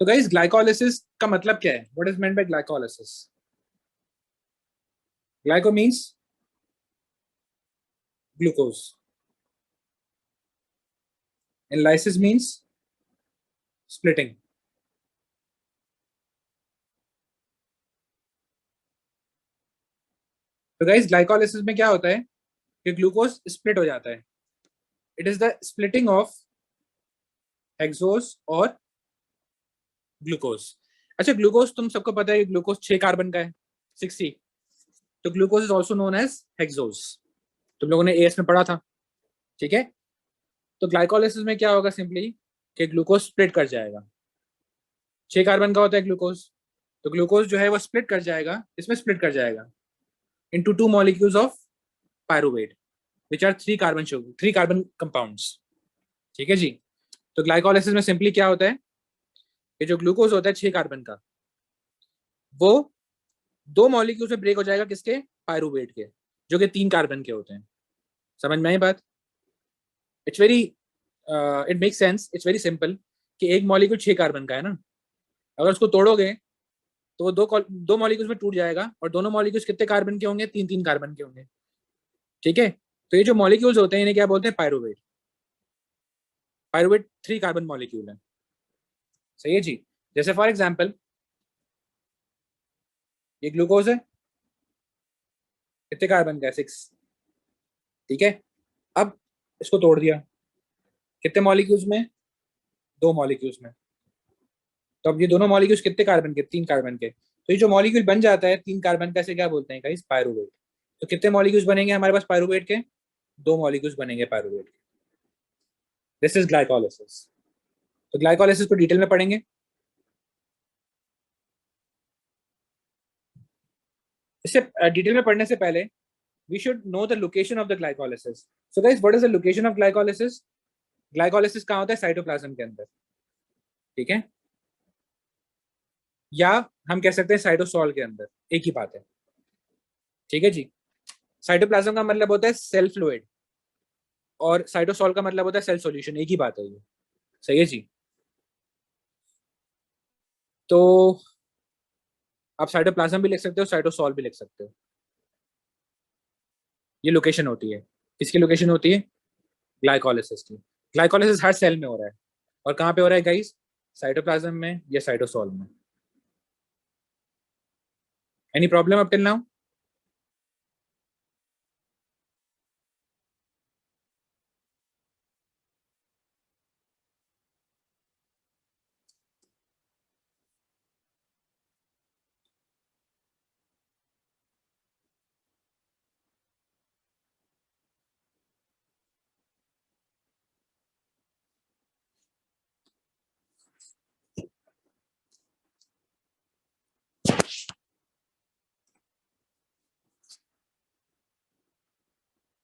तो guys glycolysis का मतलब क्या है? What is meant by glycolysis? Glyco means glucose and lysis means splitting. तो गाइस ग्लाइकोलिसिस में क्या होता है कि ग्लूकोज स्प्लिट हो जाता है। It is the splitting of hexose और ग्लूकोज। अच्छा, ग्लूकोज तुम सबको पता है कि ग्लूकोज 6 कार्बन का है, 60। तो glucose is also known as hexose. तुम लोगों ने एएस में पढ़ा था, ठीक है। तो ग्लाइकोलिसिस में क्या होगा सिंपली कि ग्लूकोज स्प्लिट कर जाएगा। 6 कार्बन का होता है ग्लूकोज, तो ग्लूकोज जो है वो स्प्लिट कर जाएगा, इसमें स्प्लिट कर जाएगा into 2 molecules of pyruvate which are 3 carbon sugar, 3 carbon compounds. ठीक है जी। तो ग्लाइकोलिसिस में सिंपली क्या होता है कि जो ग्लूकोज होता है 6 कार्बन का, वो 2 मॉलिक्यूल में ब्रेक हो जाएगा, किसके? पायरुवेट के, जो कि 3 कार्बन के होते हैं। समझ में आई बात? It's very it make sense, it's very simple कि एक मॉलिक्यूल 6 कार्बन का है ना, अगर उसको तोड़ोगे तो वो दो मॉलिक्यूल्स में टूट जाएगा, और दोनों मॉलिक्यूल्स कितने कार्बन के होंगे? 3 3 कार्बन के होंगे। ठीक है। तो ये जो मॉलिक्यूल्स होते हैं इन्हें क्या बोलते हैं? पायरुवेट। पायरुवेट 3 कार्बन मॉलिक्यूल है। सही है जी। जैसे फॉर एग्जाम्पल ये ग्लूकोज है, कितने कार्बन का है? 6। ठीक है। अब इसको तोड़ दिया, कितने मॉलिक्यूल्स में? 2 मॉलिक्यूल्स में। तो अब ये दोनों मॉलिक्यूल्स कितने कार्बन के? 3 कार्बन के। तो ये जो मॉलिक्यूल बन जाता है 3 कार्बन का, इसे क्या बोलते हैं गाइस? पायरुवेट। तो कितने मॉलिक्यूल्स बनेंगे हमारे पास पायरुवेट के? 2 मॉलिक्यूल्स बनेंगे पायरुवेट के। This is glycolysis. तो ग्लाइकोलिसिस को डिटेल में पढ़ेंगे। इससे डिटेल में पढ़ने से पहले we should know the location of the glycolysis. So guys, what is the location of glycolysis? Glycolysis कहाँ होता है? साइटोप्लाज्म के अंदर। ठीक है। या हम कह सकते हैं साइटोसॉल के अंदर, एक ही बात है। ठीक है जी। साइटोप्लाज्म का मतलब होता है सेल फ्लूइड, और साइटोसॉल का मतलब होता है सेल सॉल्यूशन, एक ही बात है ये। सही है जी। तो आप साइटोप्लाज्म भी लिख सकते हो, साइटोसॉल भी लिख सकते हो। ये लोकेशन होती है। किसकी लोकेशन होती है? ग्लाइकोलिसिस की। ग्लाइकोलिसिस हर सेल में हो रहा है, और कहाँ पे हो रहा है गाइस? साइटोप्लाज्म में या साइटोसॉल में। Any problem up till now?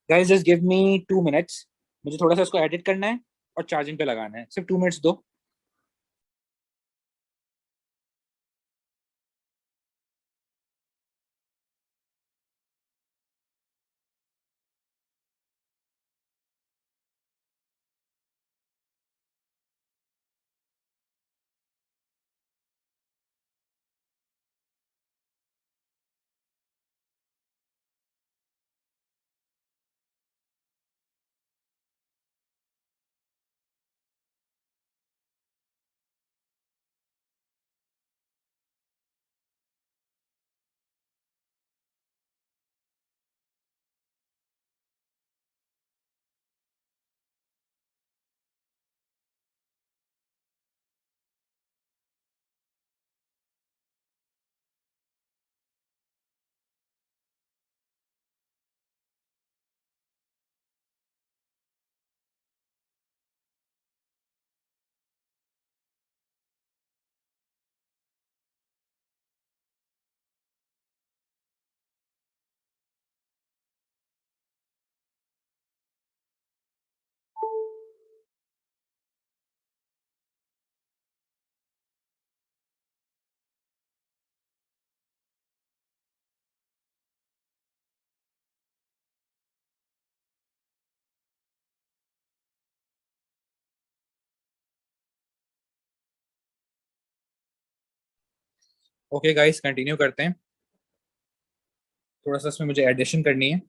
Guys just give me 2 minutes, मुझे थोड़ा सा इसको एडिट करना है और चार्जिंग पे लगाना है। सिर्फ 2 मिनट्स दो। ओके गाइस, कंटिन्यू करते हैं। थोड़ा सा इसमें मुझे एडिशन करनी है।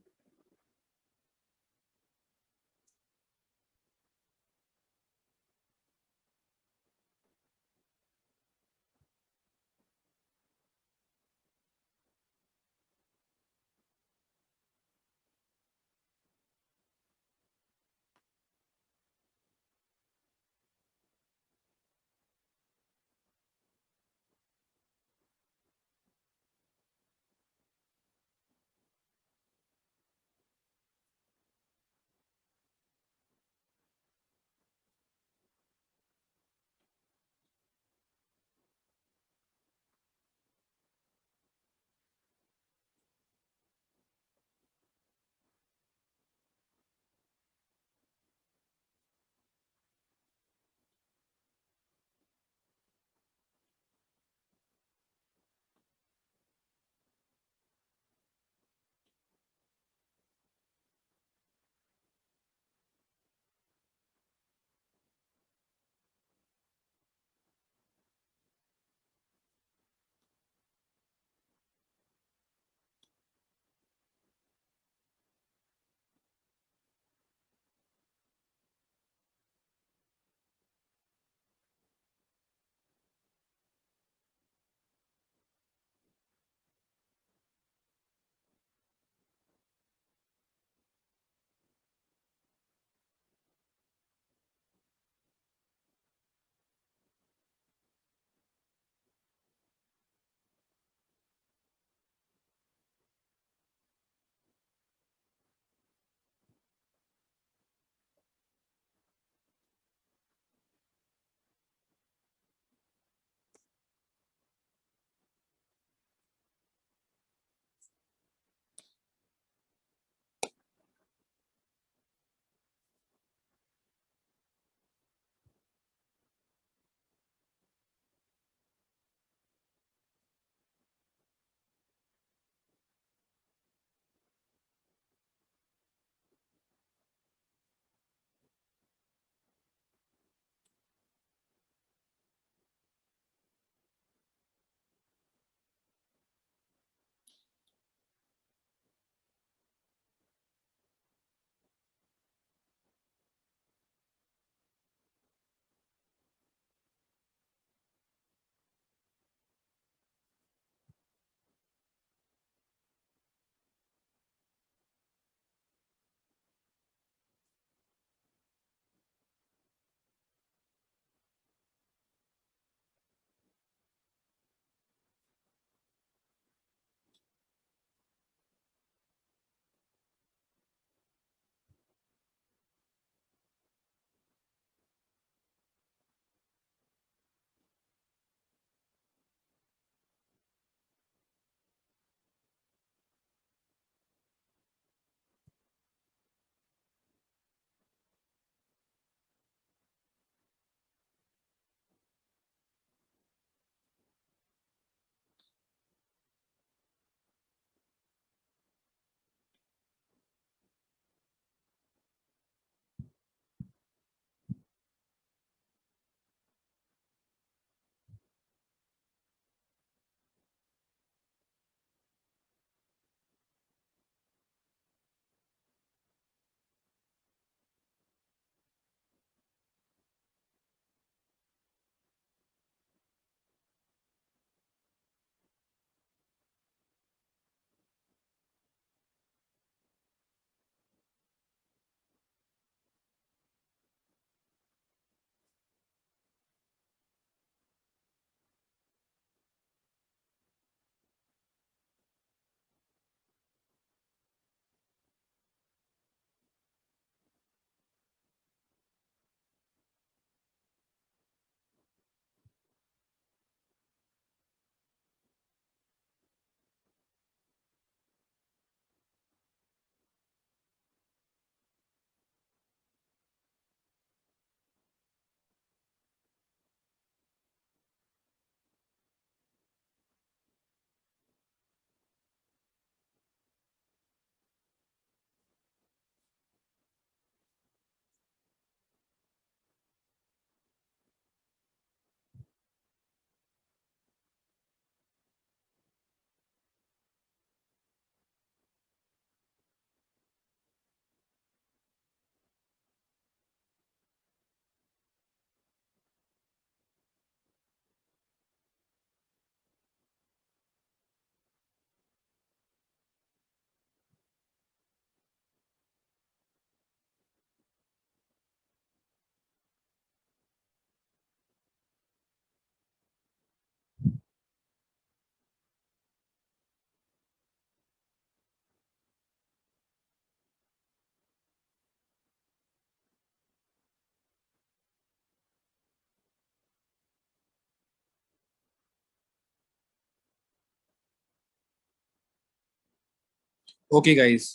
ओके गाइस,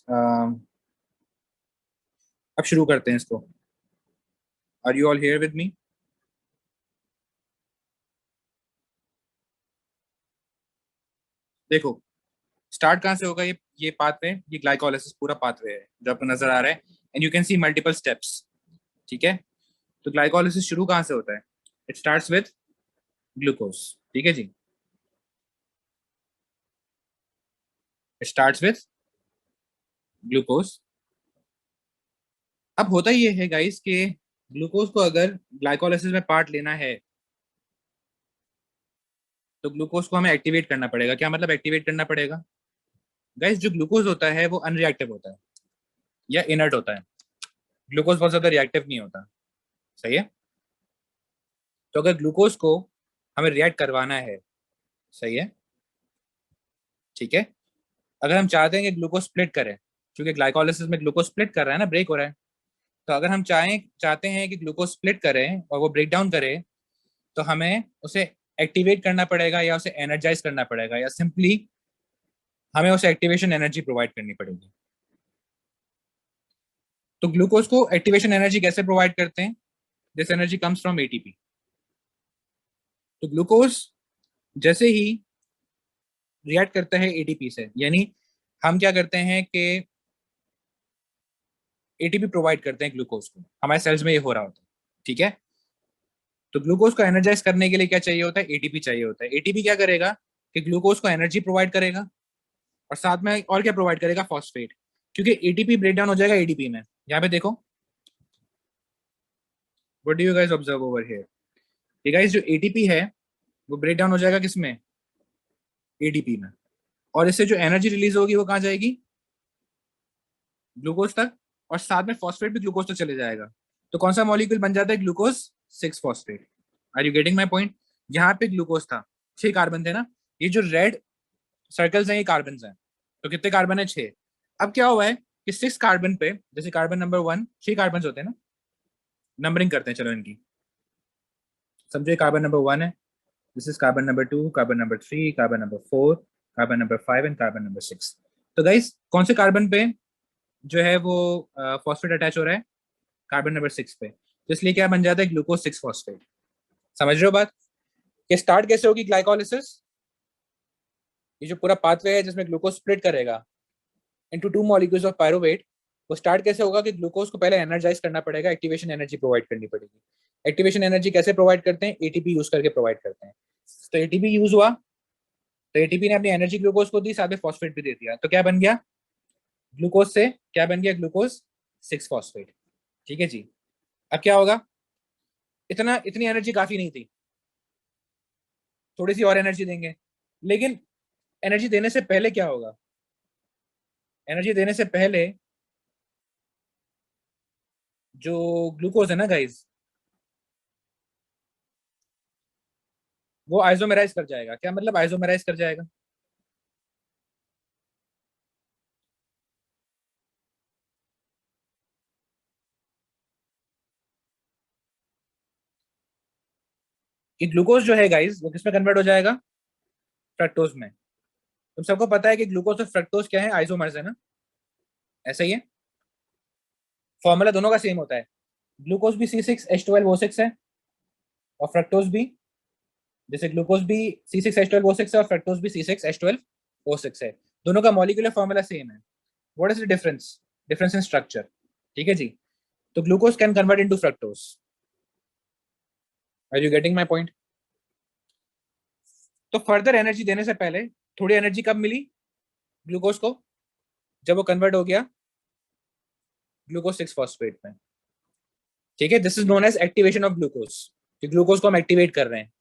अब शुरू करते हैं इसको। Are you all here with me? देखो, स्टार्ट कहाँ से होगा? ये पाथवे, ये ग्लाइकोलाइसिस पूरा पाथवे है जो आपको नजर आ रहा है, and you can see multiple steps. ठीक है, तो ग्लाइकोलाइसिस शुरू कहाँ से होता है? It starts with glucose. ठीक है जी, इट स्टार्ट्स विद ग्लूकोज। अब होता ये है गाइस कि ग्लूकोज को अगर ग्लाइकोलाइसिस में पार्ट लेना है तो ग्लूकोज को हमें एक्टिवेट करना पड़ेगा। क्या मतलब एक्टिवेट करना पड़ेगा? गाइस, जो ग्लूकोज होता है वो अनरिएक्टिव होता है या इनर्ट होता है। ग्लूकोज बहुत ज्यादा रिएक्टिव नहीं होता। सही है, तो अगर ग्लूकोज को हमें रिएक्ट करवाना है, सही है, ठीक है, अगर हम चाहते हैं कि ग्लूकोज स्प्लिट करे, क्योंकि ग्लाइकोलाइसिस में ग्लूकोज स्प्लिट कर रहा है ना, ब्रेक हो रहा है, तो अगर हम चाहते हैं कि ग्लूकोज स्प्लिट करे और वो ब्रेक डाउन करे, तो हमें उसे एक्टिवेट करना पड़ेगा या उसे एनर्जाइज करना पड़ेगा या सिंपली हमें उसे एक्टिवेशन एनर्जी प्रोवाइड करनी पड़ेगी। तो ग्लूकोज को एक्टिवेशन एनर्जी कैसे प्रोवाइड करते हैं? This energy comes from ATP. तो ग्लूकोज जैसे ही रिएक्ट करता है एटीपी से, यानी हम क्या करते हैं कि एटीपी प्रोवाइड करते हैं ग्लूकोज को, हमारे सेल्स में ये हो रहा होता है। ठीक है, तो ग्लूकोज को एनर्जाइज करने के लिए क्या चाहिए होता है? एटीपी चाहिए होता है। एटीपी क्या करेगा कि ग्लूकोज को एनर्जी प्रोवाइड करेगा और साथ में और क्या प्रोवाइड करेगा? फॉस्फेट, क्योंकि एटीपी ब्रेक डाउन हो जाएगा एडीपी में। यहाँ पे देखो, what do you guys observe over here? ये गाइस जो एटीपी है वो ब्रेक डाउन हो जाएगा किसमें? एडीपी में। और इससे जो एनर्जी रिलीज होगी वो कहाँ जाएगी? ग्लूकोज तक, और साथ में फॉस्फेट भी ग्लूकोज तक चले जाएगा। तो कौन सा मॉलिक्यूल बन जाता है? Glucose 6 phosphate. Are you getting my point? यहाँ पे ग्लूकोज था, 6 कार्बन थे ना, ये जो रेड सर्कल्स हैं ये कार्बन हैं। तो कितने कार्बन है? 6। अब क्या हुआ है कि 6 कार्बन पे, जैसे कार्बन नंबर 1, 6 कार्बन होते हैं ना, नंबरिंग करते हैं चलो इनकी। समझो ये कार्बन नंबर 1 है, this is carbon number 2, carbon number 3, carbon number 4, carbon number 5 and carbon number 6। तो गाइस, कौन से कार्बन पे जो है वो फॉस्फेट अटैच हो रहा है? कार्बन नंबर 6 पे। तो इसलिए क्या बन जाता है? Glucose 6 phosphate. समझ रहे हो बात? कि स्टार्ट कैसे होगी ग्लाइकोलिसिस? ये जो पूरा पाथवे है जिसमें ग्लूकोज स्प्लिट करेगा इनटू 2 मॉलिक्यूल्स ऑफ पायरुवेट, वो स्टार्ट कैसे होगा कि ग्लूकोज को पहले एनर्जाइज करना पड़ेगा, एक्टिवेशन एनर्जी प्रोवाइड करनी पड़ेगी। एक्टिवेशन एनर्जी कैसे प्रोवाइड करते हैं? एटीपी यूज करके प्रोवाइड करते हैं। तो एटीपी यूज हुआ, तो एटीपी ने अपनी एनर्जी ग्लूकोज को दी, साथ में फॉस्फेट भी दे दिया, तो क्या बन गया? ग्लूकोज से क्या बन गया? Glucose 6 phosphate. ठीक है जी। अब क्या होगा? इतनी एनर्जी काफी नहीं थी, थोड़ी सी और एनर्जी देंगे। लेकिन एनर्जी देने से पहले क्या होगा? एनर्जी देने से पहले जो ग्लूकोज है ना गाइज, वो आइसोमेराइज कर जाएगा। क्या मतलब आइसोमेराइज कर जाएगा? कि ग्लूकोज जो है गाइज वो किसमें कन्वर्ट हो जाएगा? फ्रक्टोज में। तुम सबको पता है कि ग्लूकोज और फ्रक्टोज क्या है? आइसोमर्स है ना, ऐसा ही है। फॉर्मूला दोनों का सेम होता है। ग्लूकोज भी C6H12O6 है, और फ्रक्टोज भी, जैसे ग्लूकोज भी C6H12O6 है और फ्रक्टोज भी C6H12O6 है। दोनों का मॉलिक्यूलर फॉर्मूला सेम है। What is the difference? Difference in structure. ठीक है जी। तो glucose can convert into fructose. Are you getting my point? तो फर्दर एनर्जी देने से पहले थोड़ी एनर्जी कब मिली ग्लूकोज को? जब वो कन्वर्ट हो गया ग्लूकोज 6 फॉस्फेट में। ठीक है, this is known as activation of glucose, कि ग्लूकोज को हम एक्टिवेट कर रहे हैं।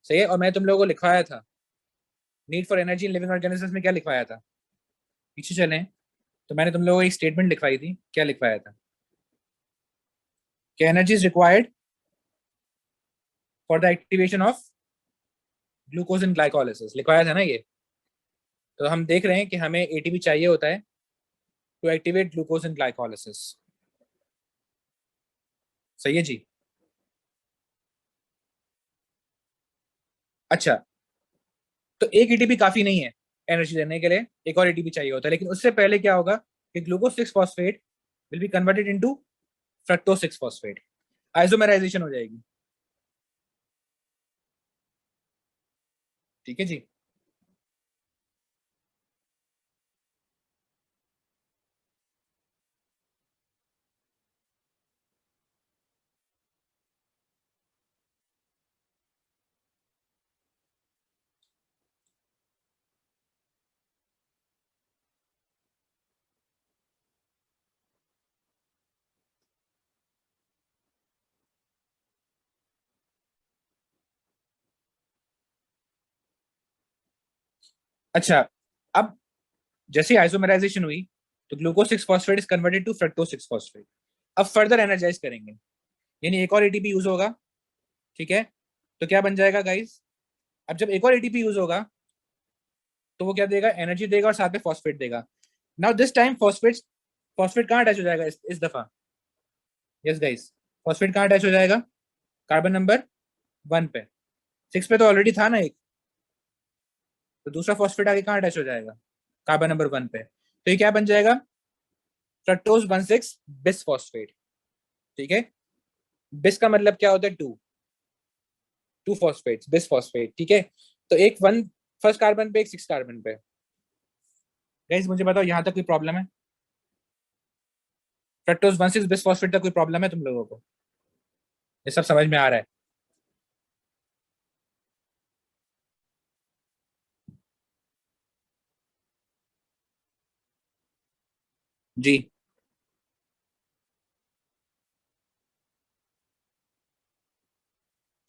सही है, और मैं तुम लोगों को लिखवाया था need for energy in living organisms में, क्या लिखवाया था? पीछे चले, तो मैंने तुम लोगों को एक स्टेटमेंट लिखवाई थी, क्या लिखवाया था? कि energy is required for the activation of glucose in glycolysis, लिखवाया था ना ये। तो हम देख रहे हैं कि हमें एटीपी चाहिए होता है to activate glucose in glycolysis. सही है जी। अच्छा, तो एक एटीपी काफी नहीं है, एनर्जी देने के लिए एक और एटीपी चाहिए होता है, लेकिन उससे पहले क्या होगा कि glucose 6 phosphate will be converted into fructose 6 phosphate, isomerisation हो जाएगी। ठीक है जी। अच्छा, अब जैसे आइसोमेराइजेशन हुई तो glucose 6 phosphate is converted to fructose 6 phosphate. अब फर्दर एनर्जाइज करेंगे, यानी एक और एटीपी यूज होगा। ठीक है, तो क्या बन जाएगा गाइस, अब जब एक और एटीपी यूज होगा तो वो क्या देगा, एनर्जी देगा और साथ में फॉस्फेट देगा। Now this time phosphate, phosphate कहाँ अटैच हो जाएगा इस दफा? यस गाइस, फॉस्फेट कहाँ अटैच हो जाएगा? कार्बन नंबर 1 पे। 6 पे तो ऑलरेडी था ना एक, तो दूसरा फॉस्फेट आगे कहाँ अटैच हो जाएगा? कार्बन नंबर 1 पे। तो ये क्या बन जाएगा? Fructose 1,6 bisphosphate. ठीक है, बिस का मतलब क्या होता है? Two, two phosphate, bisphosphate. ठीक है, तो एक वन फर्स्ट कार्बन पे, एक 6 कार्बन पे। गाइस मुझे बताओ यहाँ तक कोई प्रॉब्लम है? फ्रक्टोज 1,6 बिस फॉस्फेट तक कोई प्रॉब्लम है तुम लोगों को? ये सब समझ में आ रहा है? जी,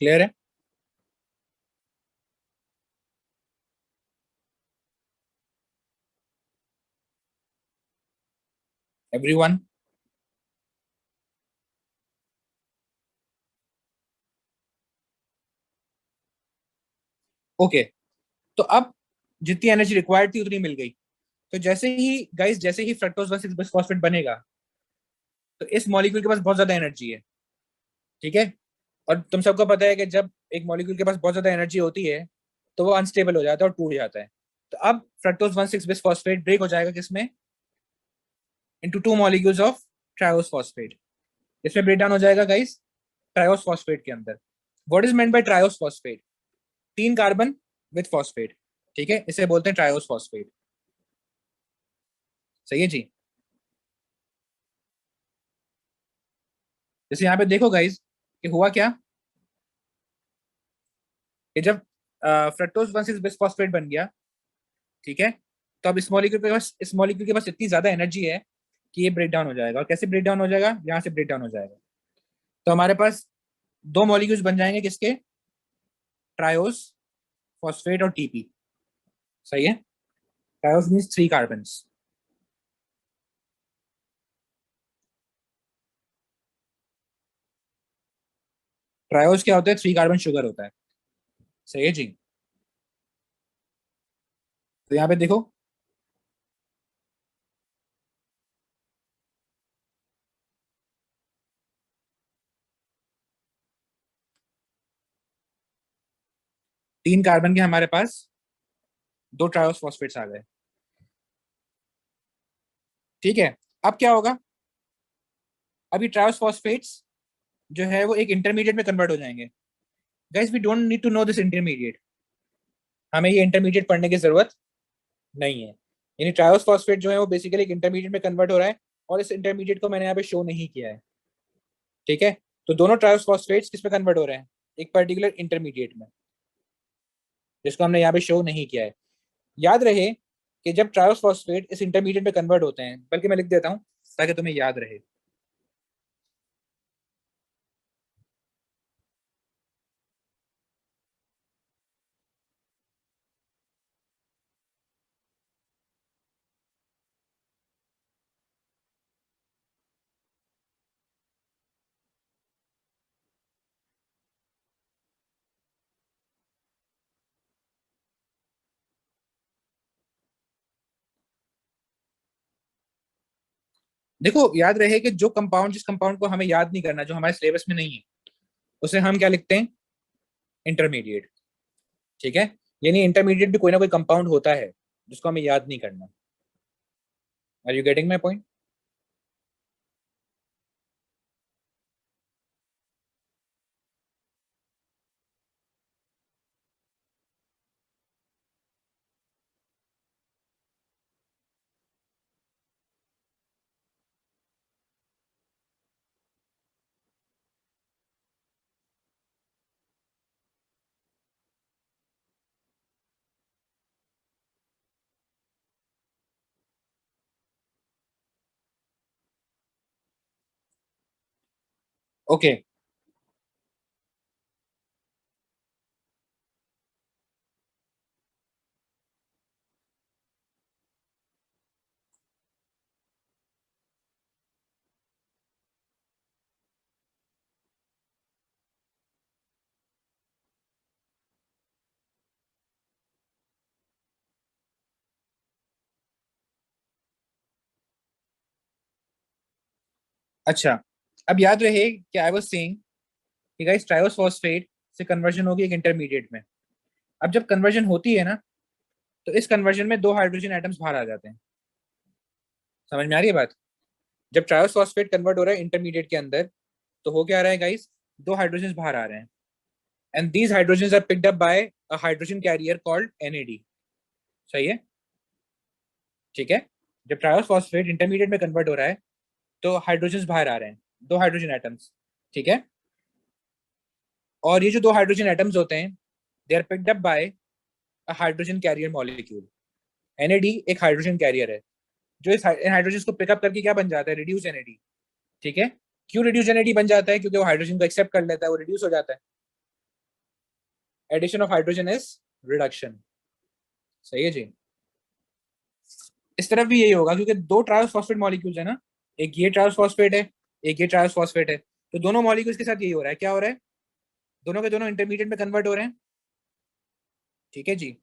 क्लियर है? एवरीवन? ओके, तो अब जितनी एनर्जी रिक्वायर्ड थी उतनी मिल गई। तो जैसे ही गाइस, जैसे ही फ्रक्टोज 1,6 बिस फॉस्फेट बनेगा तो इस मॉलिक्यूल के पास बहुत ज्यादा एनर्जी है। ठीक है, और तुम सबको पता है कि जब एक मॉलिक्यूल के पास बहुत ज्यादा एनर्जी होती है तो वो अनस्टेबल हो जाता है और टूट जाता है। तो अब फ्रक्टोज 1,6 बिस फॉस्फेट ब्रेक हो जाएगा किसमें? Into two molecules of triose phosphate. इसमें ब्रेक डाउन हो जाएगा गाइस ट्रायोस फॉस्फेट के अंदर। What is meant by triose phosphate? 3 carbon with phosphate. ठीक है, इसे बोलते हैं ट्रायोस फॉस्फेट। सही है जी। जैसे यहाँ पे देखो गाइस कि हुआ क्या, कि जब फ्रक्टोज 1,6 बिस फॉस्फेट बन गया, ठीक है, तो अब इस मॉलिक्यूल के पास इतनी ज्यादा एनर्जी है कि ये ब्रेक डाउन हो जाएगा। और कैसे ब्रेक डाउन हो जाएगा? यहाँ से ब्रेक डाउन हो जाएगा। तो हमारे पास दो मॉलिक्यूल्स बन जाएंगे किसके? ट्रायोस फॉस्फेट और टीपी। सही है, ट्रायोस मीन्स 3 कार्बन। ट्रायोस क्या होता है? 3 कार्बन शुगर होता है। सही है जी। तो यहाँ पे देखो, 3 कार्बन के हमारे पास दो ट्रायोस फॉस्फेट्स आ गए। ठीक है, अब क्या होगा? अभी ट्रायोस फॉस्फेट्स जो है वो एक इंटरमीडिएट में कन्वर्ट हो जाएंगे। Guys we don't need to know this intermediate, हमें ये इंटरमीडिएट पढ़ने की जरूरत नहीं है। यानी ट्रायोस फॉस्फेट जो है वो बेसिकली एक इंटरमीडिएट में कन्वर्ट हो रहा है, और इस इंटरमीडिएट को मैंने यहाँ पे शो नहीं किया है। ठीक है, तो दोनों ट्रायोस फॉस्फेट्स किस में कन्वर्ट हो रहे हैं? एक पर्टिकुलर इंटरमीडिएट में, जिसको हमने यहाँ पे शो नहीं किया है। याद रहे कि जब ट्रायोस फॉस्फेट इस इंटरमीडिएट में कन्वर्ट होते हैं, बल्कि मैं लिख देता हूँ ताकि तुम्हें याद रहे। देखो, याद रहे कि जो कंपाउंड, जिस कंपाउंड को हमें याद नहीं करना, जो हमारे सिलेबस में नहीं है, उसे हम क्या लिखते हैं? इंटरमीडिएट। ठीक है, यानी इंटरमीडिएट भी कोई ना कोई कंपाउंड होता है। जिसको हमें याद नहीं करना। Are you getting my point? Okay. अच्छा, अब याद रहे कि आई वाज सेइंग कि गाइस ट्रायोस फॉस्फेट से कन्वर्जन होगी एक इंटरमीडिएट में। अब जब कन्वर्जन होती है ना, तो इस कन्वर्जन में दो हाइड्रोजन एटम्स बाहर आ जाते हैं। समझ में आ रही है बात? जब ट्रायोस फॉस्फेट कन्वर्ट हो रहा है इंटरमीडिएट के अंदर, तो हो क्या रहा है गाइस, दो हाइड्रोजन बाहर आ रहे हैं। And these hydrogen are picked up by a hydrogen carrier called NAD। सही है? ठीक है। जब ट्रायोस फॉस्फेट इंटरमीडिएट में कन्वर्ट हो रहा है, तो हाइड्रोजन बाहर आ रहे हैं, दो हाइड्रोजन एटम्स। ठीक है। और ये जो दो हाइड्रोजन एटम्स होते हैं, they are picked up by a hydrogen carrier molecule. NAD एक हाइड्रोजन कैरियर है, जो इस हाइड्रोजन को पिकअप करके क्या बन जाता है, रिड्यूस NAD। ठीक है। क्यों रिड्यूस NAD बन जाता है? क्योंकि वो हाइड्रोजन को एक्सेप्ट कर लेता है, वो रिड्यूस हो जाता है। Addition of hydrogen is reduction. सही है जी। इस तरफ भी यही होगा, क्योंकि दो ट्रायोस फॉस्फेट मॉलिक्यूल्स है ना, एक ये ट्रायोस फॉस्फेट है, एक ये ट्रायोस फॉस्फेट है। तो दोनों मॉलिक्यूल्स के साथ यही हो रहा है। क्या हो रहा है? दोनों के दोनों इंटरमीडिएट में कन्वर्ट हो रहे हैं। ठीक है जी।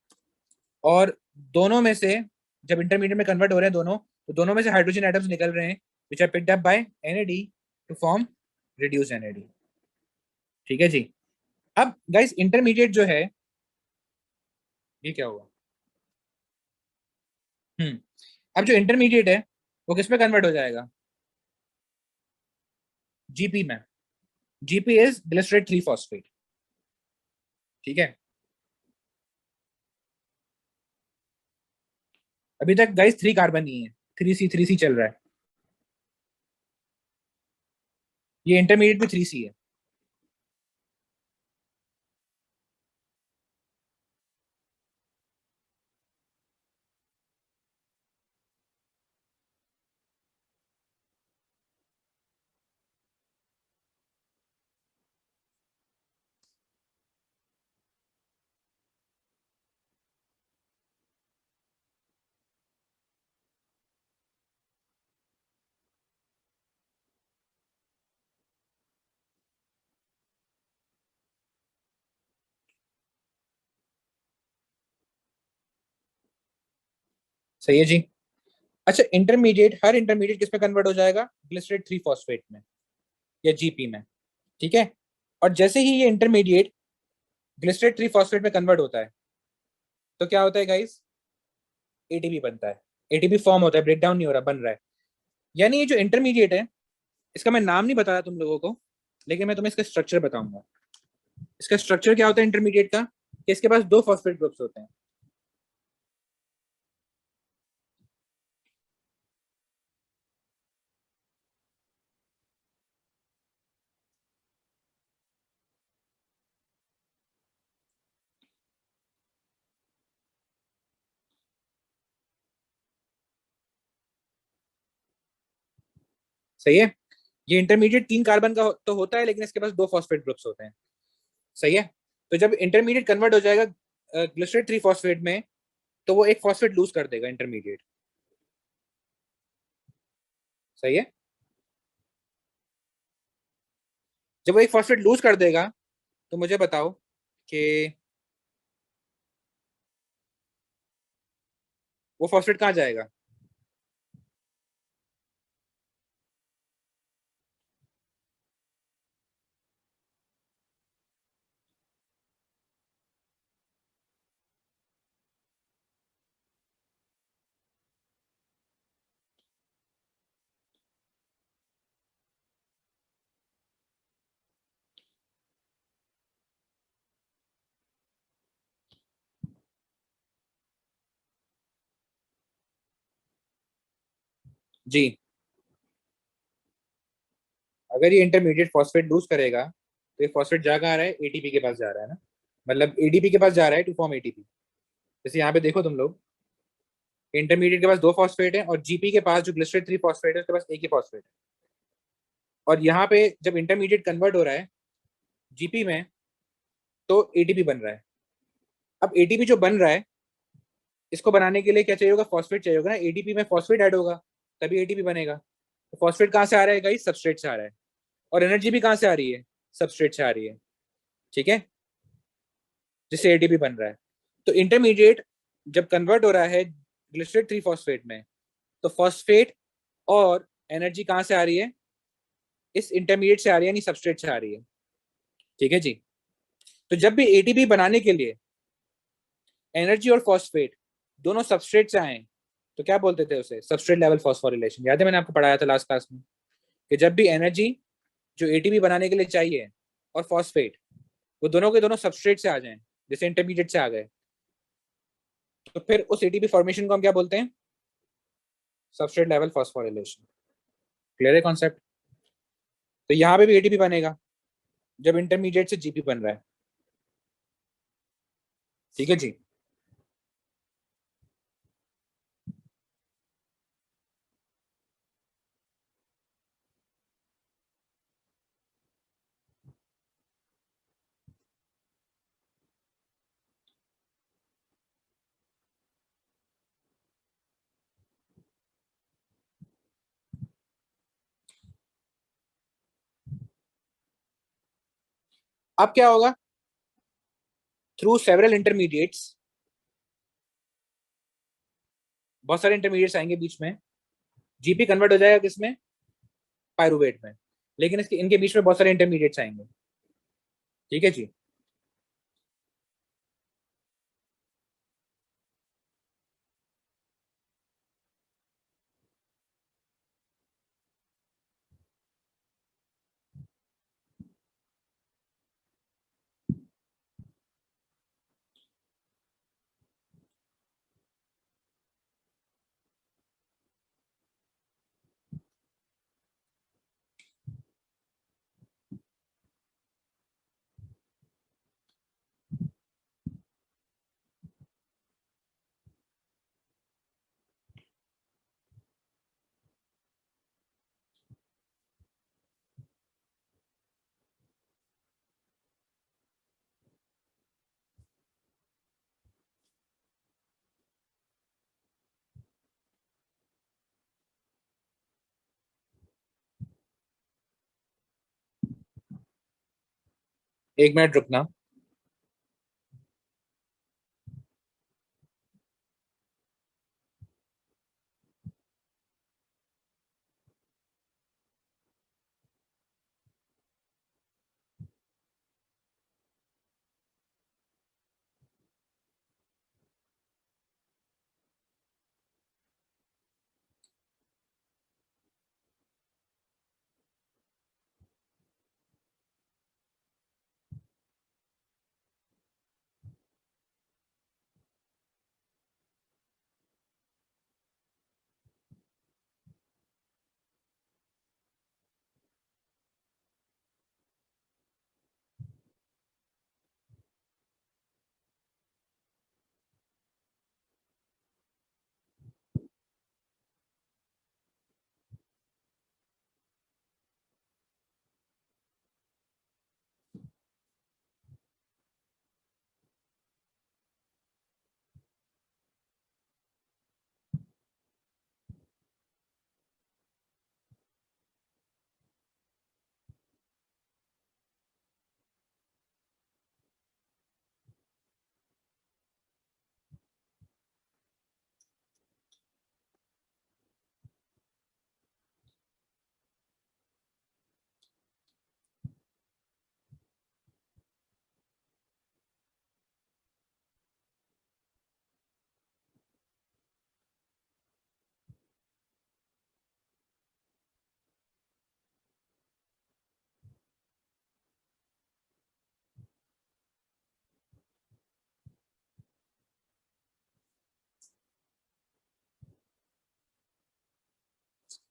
और दोनों में से, जब इंटरमीडिएट में कन्वर्ट हो रहे हैं दोनों, तो दोनों में से हाइड्रोजन एटम्स निकल रहे हैं, which are picked up by NAD to form reduce NAD। ठीक है जी। अब गाइस इंटरमीडिएट जो है, ये क्या हुआ? हम्म। अब जो इंटरमीडिएट है, वो किस में कन्वर्ट हो जाएगा? GP में। GP is glycerate 3 phosphate. ठीक है। अभी तक गाइस 3 कार्बन ही है, 3C चल रहा है। ये इंटरमीडिएट में 3C है। सही है जी। अच्छा, इंटरमीडिएट, हर इंटरमीडिएट किस में कन्वर्ट हो जाएगा? ग्लिसरेट 3 फॉस्फेट में, या GP में। ठीक है। और जैसे ही ये इंटरमीडिएट ग्लिसरेट 3 फॉस्फेट में कन्वर्ट होता है, तो क्या होता है गाइस? ATP बनता है। ATP फॉर्म होता है, ब्रेक डाउन नहीं हो रहा, बन रहा है। यानी ये जो इंटरमीडिएट है, इसका मैं नाम नहीं बताया तुम लोगों को, लेकिन मैं तुम्हें इसका स्ट्रक्चर बताऊंगा। इसका स्ट्रक्चर क्या होता है इंटरमीडिएट का, कि इसके पास दो फॉस्फेट ग्रुप्स होते हैं। सही है। ये इंटरमीडिएट 3 कार्बन का तो होता है, लेकिन इसके पास दो फॉस्फेट ग्रुप्स होते हैं। सही है। तो जब इंटरमीडिएट कन्वर्ट हो जाएगा ग्लिसरेट 3 फॉस्फेट में, तो वो एक फॉस्फेट लूज कर देगा इंटरमीडिएट। सही है। जब वो एक फॉस्फेट लूज कर देगा, तो मुझे बताओ कि वो फॉस्फेट कहाँ जाएगा? जी, अगर ये इंटरमीडिएट फॉस्फेट लूज करेगा तो ये फॉस्फेट जा कहाँ रहा है, एटीपी के पास जा रहा है ना, मतलब एडीपी के पास जा रहा है टू फॉर्म एटीपी। जैसे यहाँ पे देखो तुम लोग, इंटरमीडिएट के पास दो फॉस्फेट है और जीपी के पास जो ग्लिसरेट 3 फॉस्फेट है उसके पास एक ही फॉस्फेट है। और यहाँ पे जब इंटरमीडिएट कन्वर्ट हो रहा है जीपी में तो एटीपी बन रहा है। अब एटीपी जो बन रहा है इसको बनाने के लिए क्या चाहिए होगा, फॉस्फेट चाहिए होगा ना, एटीपी में फॉस्फेट ऐड होगा तभी एटीपी बनेगा। तो फॉस्फेट कहाँ से आ रहा है गाइस, सबस्ट्रेट से आ रहा है। और एनर्जी भी कहाँ से आ रही है, सबस्ट्रेट से आ रही है। ठीक है, जिससे एटीपी बन रहा है। तो इंटरमीडिएट जब कन्वर्ट हो रहा है ग्लिसरेट 3 फॉस्फेट में, तो फॉस्फेट और एनर्जी कहाँ से आ रही है, इस इंटरमीडिएट से आ रही है, यानी सबस्ट्रेट से आ रही है। ठीक है जी। तो जब भी एटीपी बनाने के लिए एनर्जी और फॉस्फेट दोनों सबस्ट्रेट से आए तो क्या बोलते थे उसे, सबस्ट्रेट लेवल फॉस्फोरिलेशन। याद है मैंने आपको पढ़ाया था लास्ट क्लास में कि जब भी एनर्जी जो एटीपी बनाने के लिए चाहिए और फॉस्फेट वो दोनों के दोनों सबस्ट्रेट से आ जाएं, जैसे इंटरमीडिएट से आ गए, तो फिर उस एटीपी फॉर्मेशन को हम क्या बोलते हैं, सबस्ट्रेट लेवल फॉस्फोरिलेशन। क्लियर है कॉन्सेप्ट। तो यहाँ पे भी एटीपी बनेगा जब इंटरमीडिएट से जीपी बन रहा है। ठीक है जी। अब क्या होगा, थ्रू सेवरल इंटरमीडिएट्स, बहुत सारे इंटरमीडिएट्स आएंगे बीच में, जीपी कन्वर्ट हो जाएगा किसमें, पायरुवेट में। लेकिन इसके इनके बीच में बहुत सारे इंटरमीडिएट्स आएंगे। ठीक है जी। एक मिनट रुकना।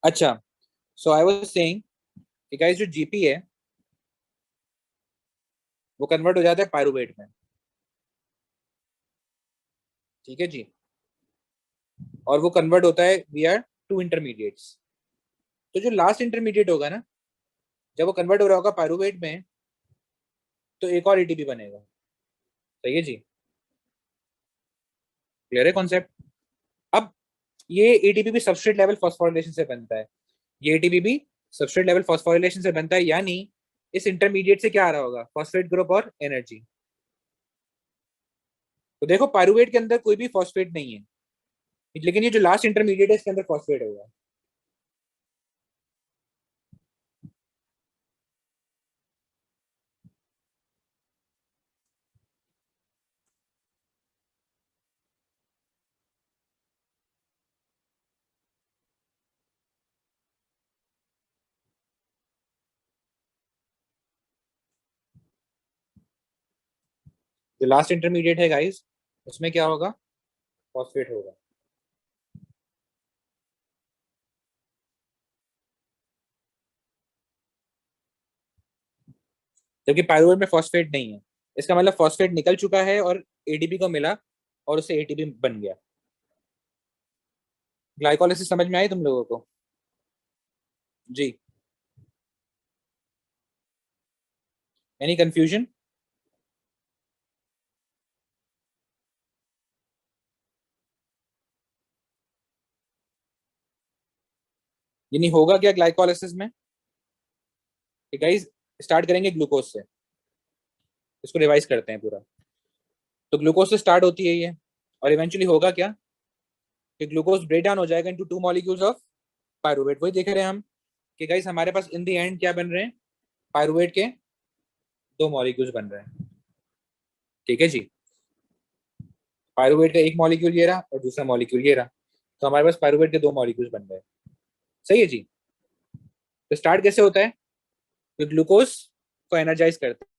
अच्छा, सो आई वाज सेइंग कि गाइस जो जीपी है वो कन्वर्ट हो जाता है पायरुवेट में, ठीक है जी। और वो कन्वर्ट होता है वी आर टू इंटरमीडिएट्स। तो जो लास्ट इंटरमीडिएट होगा ना, जब वो कन्वर्ट हो रहा होगा पायरुवेट में, तो एक और एटीपी बनेगा। सही है जी, क्लियर है कॉन्सेप्ट। अब ये एटीपी भी सबस्ट्रेट लेवल फॉस्फोराइलेशन से बनता है। ये एटीपी भी सबस्ट्रेट लेवल फॉस्फोराइलेशन से बनता है, यानी इस इंटरमीडिएट से क्या आ रहा होगा, फॉस्फेट ग्रुप और एनर्जी। तो देखो पायरुवेट के अंदर कोई भी फॉस्फेट नहीं है, लेकिन ये जो लास्ट इंटरमीडिएट है इसके अंदर फॉस्फेट होगा। जो लास्ट इंटरमीडिएट है गाइस, उसमें क्या होगा, फॉस्फेट होगा। जबकि पायरुवेट में फॉस्फेट नहीं है, इसका मतलब फॉस्फेट निकल चुका है और एटीपी को मिला और उससे एटीपी बन गया। ग्लाइकोलाइसिस समझ में आई तुम लोगों को? जी। Any confusion? यानी होगा क्या ग्लाइकोलाइसिस में, गाइस स्टार्ट करेंगे ग्लूकोज से, इसको रिवाइज करते हैं पूरा। तो ग्लूकोज से स्टार्ट होती है ये, और इवेंचुअली होगा क्या कि ग्लूकोज ब्रेक डाउन हो जाएगा into two molecules of pyruvate. वही देख रहे हैं हम कि गाइस हमारे पास इन द एंड क्या बन रहे हैं, पायरुवेट के दो मॉलिक्यूल्स बन रहे हैं, ठीक है जी। पायरुवेट का एक मॉलिक्यूल ये रहा और दूसरा मॉलिक्यूल ये रहा, तो हमारे पास पायरुवेट के दो मॉलिक्यूल्स बन गए। सही है जी। तो स्टार्ट कैसे होता है, कि ग्लूकोज को एनर्जाइज करते हैं।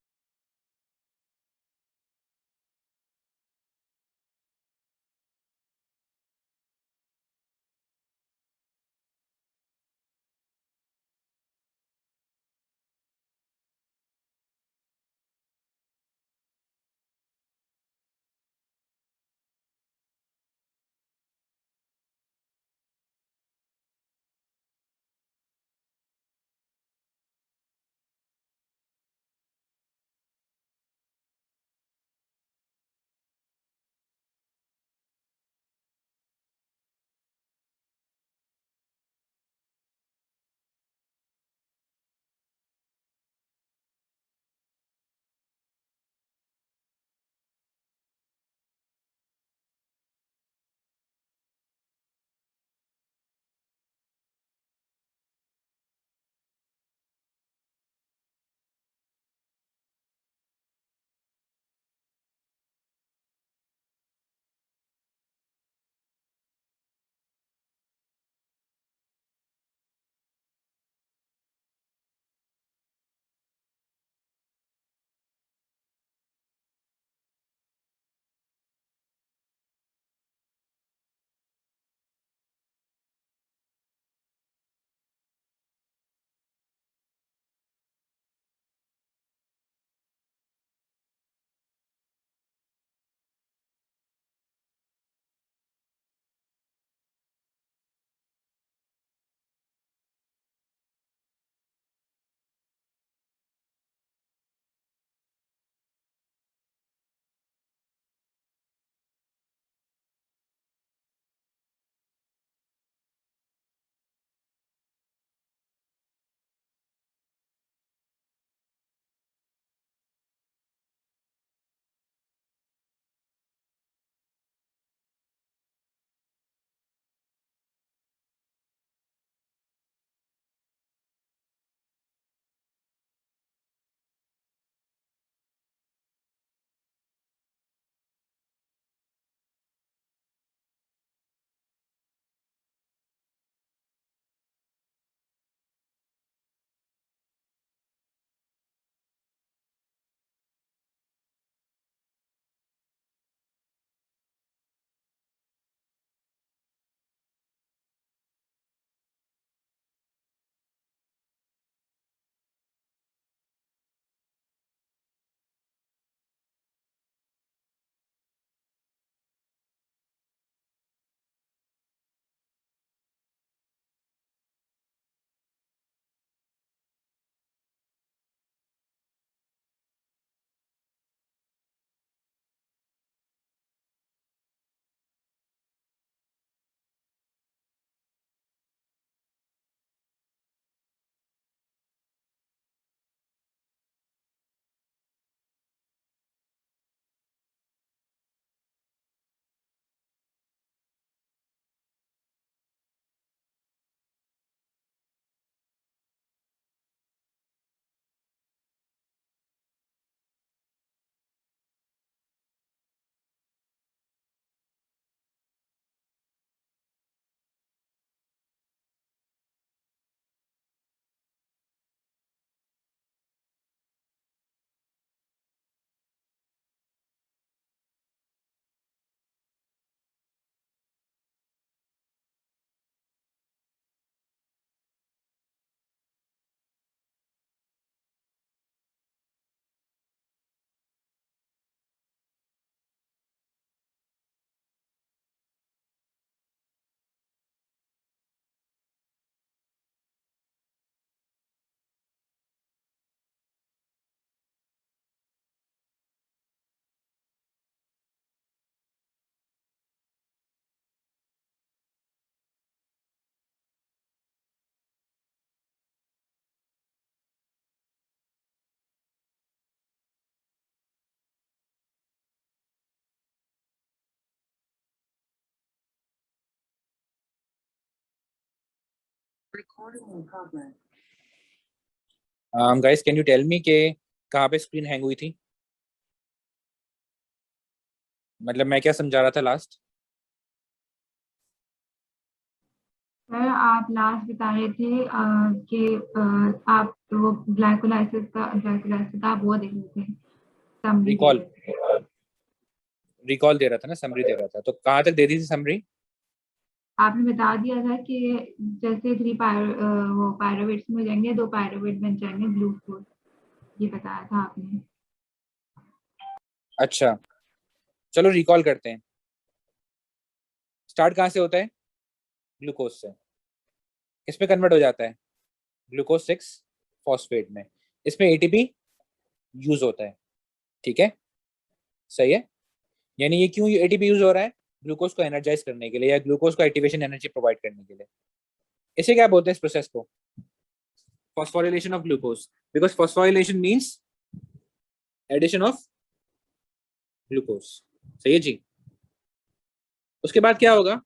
Guys can you tell me के कहाँ पे स्क्रीन हैंग हुई थी? मतलब मैं क्या समझा रहा था लास्ट? सर आप लास्ट बता रहे थे कि आप वो ग्लाइकोलाइसिस का आप वो देख रहे थे, समरी दे रिकॉल रहे थे। रिकॉल दे रहा था ना, समरी दे रहा था, तो कहाँ तक दे दी थी समरी? आपने बता दिया था कि जैसे वो पायरुवेट्स में हो जाएंगे, 2 पायरुवेट बन जाएंगे ग्लूकोज, ये बताया था आपने। अच्छा, चलो रिकॉल करते हैं। स्टार्ट कहाँ से होता है? ग्लूकोज से। किसमें कन्वर्ट हो जाता है? ग्लूकोज 6 फॉस्फेट में। इसमें एटीपी यूज होता है। ठीक है, सही है। यानी ये क्यों एटीपी यूज हो रहा है? ग्लूकोज को एनर्जाइज करने के लिए या ग्लूकोज को एक्टिवेशन एनर्जी प्रोवाइड करने के लिए। इसे क्या बोलते हैं इस प्रोसेस को? Phosphorylation of glucose, because phosphorylation means addition of glucose. सही है जी। उसके बाद क्या होगा?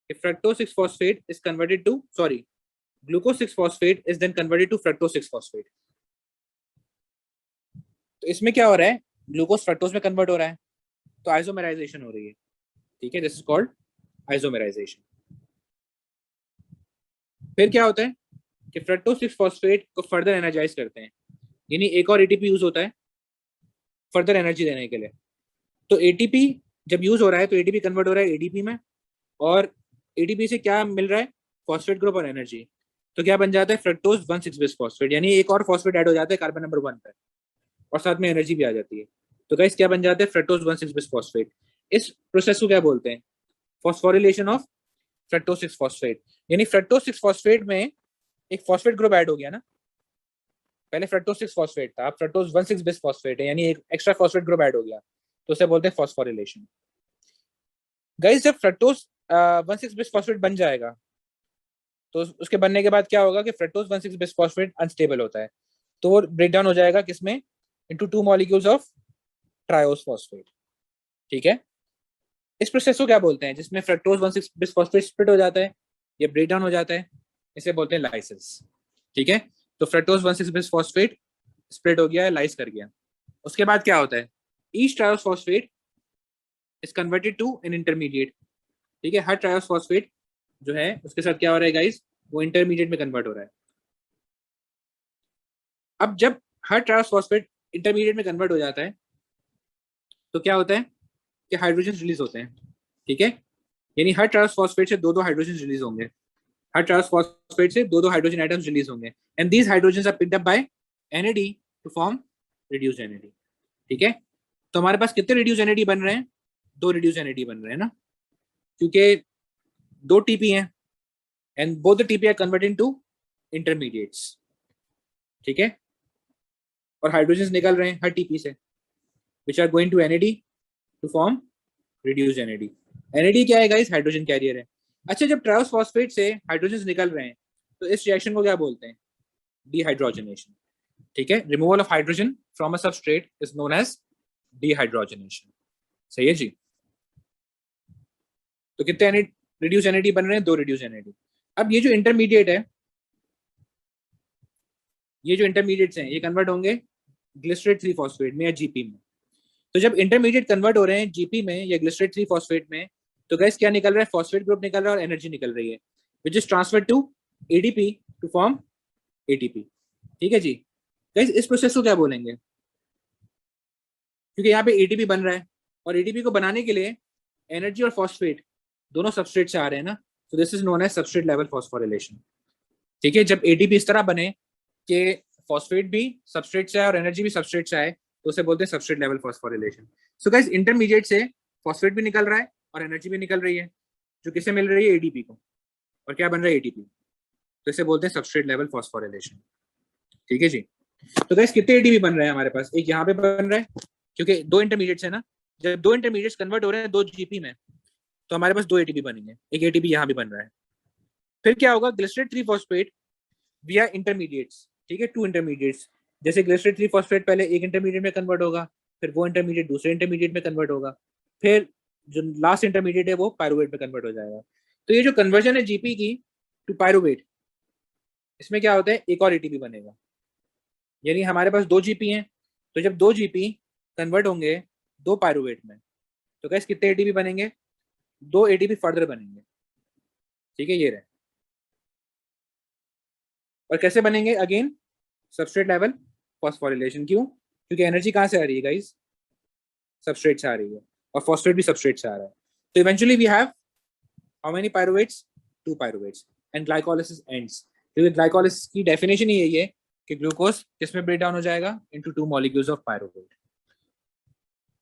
Fructose 6 phosphate is converted to, sorry, glucose 6 phosphate is then converted to fructose 6 phosphate. तो इसमें क्या हो रहा है? ग्लूकोज फ्रक्टोज में कन्वर्ट हो रहा है, तो आइसोमेराइजेशन हो रही है। ठीक है, दिस इज कॉल्ड आइसोमेराइजेशन। फिर क्या होता है कि फ्रक्टोज 6 फॉस्फेट को फर्दर एनर्जाइज करते हैं, यानी एक और एटीपी यूज होता है फर्दर एनर्जी देने के लिए। तो एटीपी जब यूज हो रहा है तो एटीपी कन्वर्ट हो रहा है एडीपी में, और एडीपी से क्या मिल रहा है? फॉस्फेट ग्रुप और एनर्जी। तो क्या बन जाता है? फ्रक्टोज 1,6 बिस फॉस्फेट, यानी एक और फॉस्फेट ऐड हो जाता है कार्बन नंबर 1 पर, और साथ में एनर्जी भी आ जाती है। तो गाइस क्या बन जाता है? Fructose 1,6 bis phosphate. इस प्रोसेस को क्या बोलते हैं? Phosphorylation of fructose 6 phosphate. यानी फ्रक्टोज 6 फॉस्फेट में एक फॉस्फेट ग्रुप ऐड हो गया ना। पहले फ्रक्टोज 6 फॉस्फेट था, अब फ्रक्टोज 1,6 बिस फॉस्फेट है, यानी एक एक्स्ट्रा फॉस्फेट ग्रुप ऐड हो गया, तो उसे बोलते हैं फॉस्फोरिलेशन। गाइस जब फ्रक्टोज 1,6 बिस फॉस्फेट बन जाएगा, तो उसके बनने के बाद क्या होगा कि फ्रक्टोज 1,6 बिस फॉस्फेट अनस्टेबल होता है, तो वो ब्रेक डाउन हो जाएगा किसमें? Into 2 molecules of triose phosphate. ठीक है, इस प्रोसेस को क्या बोलते हैं जिसमें फ्रक्टोज 1,6 बिस फॉस्फेट स्प्लिट हो जाता है, ये ब्रेक डाउन हो जाता है? इसे बोलते हैं लाइसिस। ठीक है, तो फ्रक्टोज 1,6 बिस फॉस्फेट स्प्लिट हो गया है, लाइस कर गया। उसके बाद क्या होता है? Each triose phosphate is converted to an intermediate. ठीक है, हर ट्रायोस फॉस्फेट जो है उसके साथ क्या हो रहा है गाइस? वो इंटरमीडिएट में कन्वर्ट हो रहा है। अब जब हर ट्रायोस फॉस्फेट इंटरमीडिएट में कन्वर्ट हो जाता है, तो क्या होता है कि हाइड्रोजन रिलीज होते हैं। ठीक है, यानी हर ट्रायोस फॉस्फेट से दो दो हाइड्रोजन रिलीज होंगे, हर ट्रायोस फॉस्फेट से दो दो हाइड्रोजन एटम्स रिलीज होंगे, and these hydrogen are picked up by NAD to form reduced NAD. ठीक है, तो हमारे पास कितने रिड्यूस एनएडी बन रहे हैं? 2 रिड्यूस एनएडी बन रहे हैं ना, क्योंकि 2 टीपी हैं, and both the TP are converted to intermediates. ठीक है, और हाइड्रोजन निकल रहे हैं हर टीपी से, which are going to NAD to form reduce NAD. NAD क्या है गाइस? हाइड्रोजन कैरियर है। अच्छा, जब ट्रायोस फॉस्फेट से हाइड्रोजन निकल रहे हैं, तो इस रिएक्शन को क्या बोलते हैं? डिहाइड्रोजनेशन। ठीक है, removal of hydrogen from a substrate is known as dehydrogenation. सही है जी। तो कितने रिड्यूस एनएडी बन रहे हैं? 2 रिड्यूस एनएडी। अब ये जो इंटरमीडिएट है, ये जो इंटरमीडिएट्स हैं, ये कन्वर्ट होंगे ग्लिसरेट 3 फॉस्फेट में या जीपी में। तो जब इंटरमीडिएट कन्वर्ट हो रहे हैं जीपी में या ग्लिसरेट 3 फॉस्फेट में, तो गैस क्या निकल रहा है? फॉस्फेट ग्रुप निकल रहा है और एनर्जी निकल रही है, which is transfer to ADP to form ATP. ठीक है जी। गैस इस प्रोसेस को क्या बोलेंगे? क्योंकि यहाँ पे एटीपी बन रहा है, और एटीपी को बनाने के लिए एनर्जी और फॉस्फेट दोनों सबस्ट्रेट से आ रहे हैं ना, तो this is known as substrate level phosphorylation. ठीक है, जब एटीपी इस तरह बने कि फॉस्फेट भी सबस्ट्रेट से आए और एनर्जी भी सबस्ट्रेट से आए, तो उसे बोलते हैं substrate level phosphorylation. So guys intermediate से फॉस्फेट भी निकल रहा है और एनर्जी भी निकल रही है, जो किसे मिल रही है? एडीपी को। और क्या बन रहा है? एटीपी। तो इसे बोलते हैं सबस्ट्रेट लेवल फॉस्फोरिलेशन। ठीक है जी। तो गाइस कितने एटीपी बन रहे हैं हमारे पास? एक यहाँ पे बन रहा है, क्योंकि 2 इंटरमीडिएट्स है ना, जब 2 इंटरमीडिएट्स कन्वर्ट हो रहे हैं 2 जीपी में, तो हमारे पास 2 एटीपी बनेंगे, एक एटीपी यहाँ भी बन रहा है। फिर क्या होगा? ग्लिसरेट 3 फॉस्फेट विया इंटरमीडिएट्स। ठीक है, 2 इंटरमीडिएट्स, जैसे ग्लिसरेट 3 फॉस्फेट पहले एक इंटरमीडिएट में कन्वर्ट होगा, फिर वो इंटरमीडिएट दूसरे इंटरमीडिएट में कन्वर्ट होगा, फिर जो लास्ट इंटरमीडिएट है वो पायरुवेट में कन्वर्ट हो जाएगा। तो ये जो कन्वर्जन है जीपी की टू पायरुवेट, इसमें क्या होता है, एक और एटीपी बनेगा, यानी हमारे पास 2 जीपी हैं, तो जब 2 जीपी कन्वर्ट होंगे 2 पायरुवेट में, तो गाइस कितने एटीपी बनेंगे, 2 एटीपी फर्दर बनेंगे। ठीक है, ये रहे। और कैसे बनेंगे, अगेन सबस्ट्रेट लेवल फॉस्फोरिलेशन। क्यों, क्योंकि एनर्जी कहाँ से आ रही है गाइस, सबस्ट्रेट से आ रही है, और फॉस्फेट भी सबस्ट्रेट से आ रहा है। तो eventually we have how many pyruvates, 2 pyruvates, and glycolysis ends. क्योंकि ग्लाइकोलाइसिस की डेफिनेशन ही यही है कि ग्लूकोज किसमें ब्रेक डाउन हो जाएगा, इनटू 2 मॉलिक्यूल्स ऑफ पायरुवेट।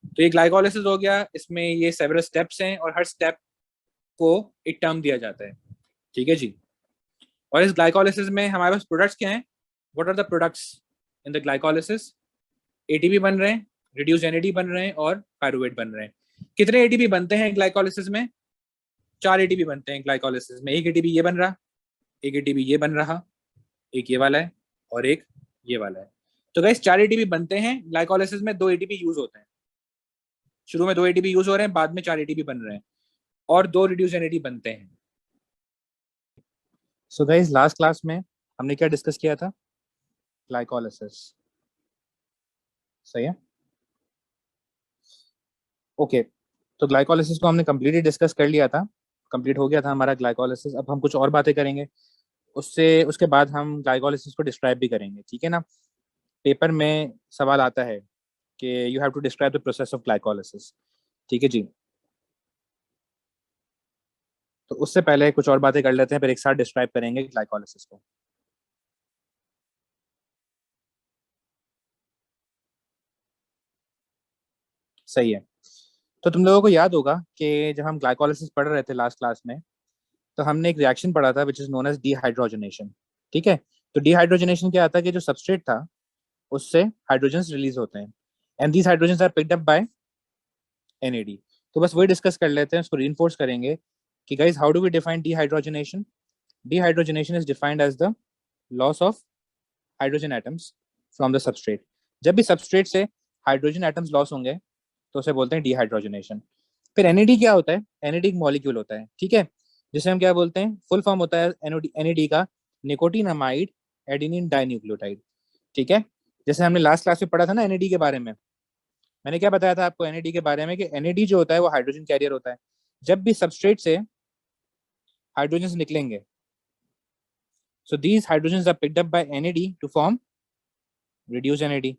तो ये ग्लाइकोलाइसिस हो गया, इसमें ये सेवरल स्टेप्स हैं और हर स्टेप को एक टर्म दिया जाता है। ठीक है जी। और इस ग्लाइकोलाइसिस में हमारे पास प्रोडक्ट्स क्या हैं, what are the products in the glycolysis, ATP बन रहे हैं, रिड्यूस एनएडी बन रहे हैं, और पायरुवेट बन रहे हैं। कितने एटीपी बनते हैं ग्लाइकोलाइसिस में, 4 एटीपी बनते हैं ग्लाइकोलाइसिस में। एक एटीपी ये बन रहा, एक एटीपी ये बन रहा, एक ये वाला है, और एक ये वाला है। तो गाइस 4 एटीपी बनते हैं ग्लाइकोलाइसिस में, 2 एटीपी यूज होते हैं। शुरू में 2 एटीपी यूज हो रहे हैं, बाद में 4 एटीपी बन रहे हैं, और 2 रिड्यूस एनएडी बनते हैं। सो गाइस लास्ट क्लास में हमने क्या डिस्कस किया था, ग्लाइकोलाइसिस। सही है, ओके। तो ग्लाइकोलाइसिस को हमने कंप्लीटली डिस्कस कर लिया था, कंप्लीट हो गया था हमारा ग्लाइकोलाइसिस। अब हम कुछ और बातें करेंगे, उससे उसके बाद हम ग्लाइकोलाइसिस को डिस्क्राइब भी करेंगे। ठीक है ना, पेपर में सवाल आता है कि you have to describe the process of glycolysis. ठीक है जी। तो उससे पहले कुछ और बातें कर लेते हैं, फिर एक साथ डिस्क्राइब करेंगे ग्लाइकोलाइसिस को। सही है। तो तुम लोगों को याद होगा कि जब हम ग्लाइकोलाइसिस पढ़ रहे थे लास्ट क्लास में, तो हमने एक रिएक्शन पढ़ा था which is known as dehydrogenation. ठीक है, तो डिहाइड्रोजनेशन क्या आता है कि जो सबस्ट्रेट था उससे हाइड्रोजन रिलीज होते हैं, and these hydrogen are picked up by NAD. तो बस वही डिस्कस कर लेते हैं, उसको रीइंफोर्स करेंगे कि guys how do we define dehydrogenation. Dehydrogenation is defined as the loss of hydrogen atoms from the substrate. जब भी सबस्ट्रेट से हाइड्रोजन एटम्स लॉस होंगे तो उसे बोलते हैं डिहाइड्रोजनेशन। फिर एनएडी क्या होता है, एनएडी एक मॉलिक्यूल होता है, ठीक है, जिसे हम क्या बोलते हैं, फुल फॉर्म होता है एनएडी का, निकोटीनामाइड एडेनिन डाइन्यूक्लियोटाइड। ठीक है, जैसे हमने लास्ट क्लास में पढ़ा था ना एनएडी के बारे में, मैंने क्या बताया था आपको एनएडी के बारे में कि एनएडी जो होता है वो हाइड्रोजन कैरियर होता है। जब भी सबस्ट्रेट से हाइड्रोजन निकलेंगे, so these hydrogen are picked up by NAD to form reduce NAD.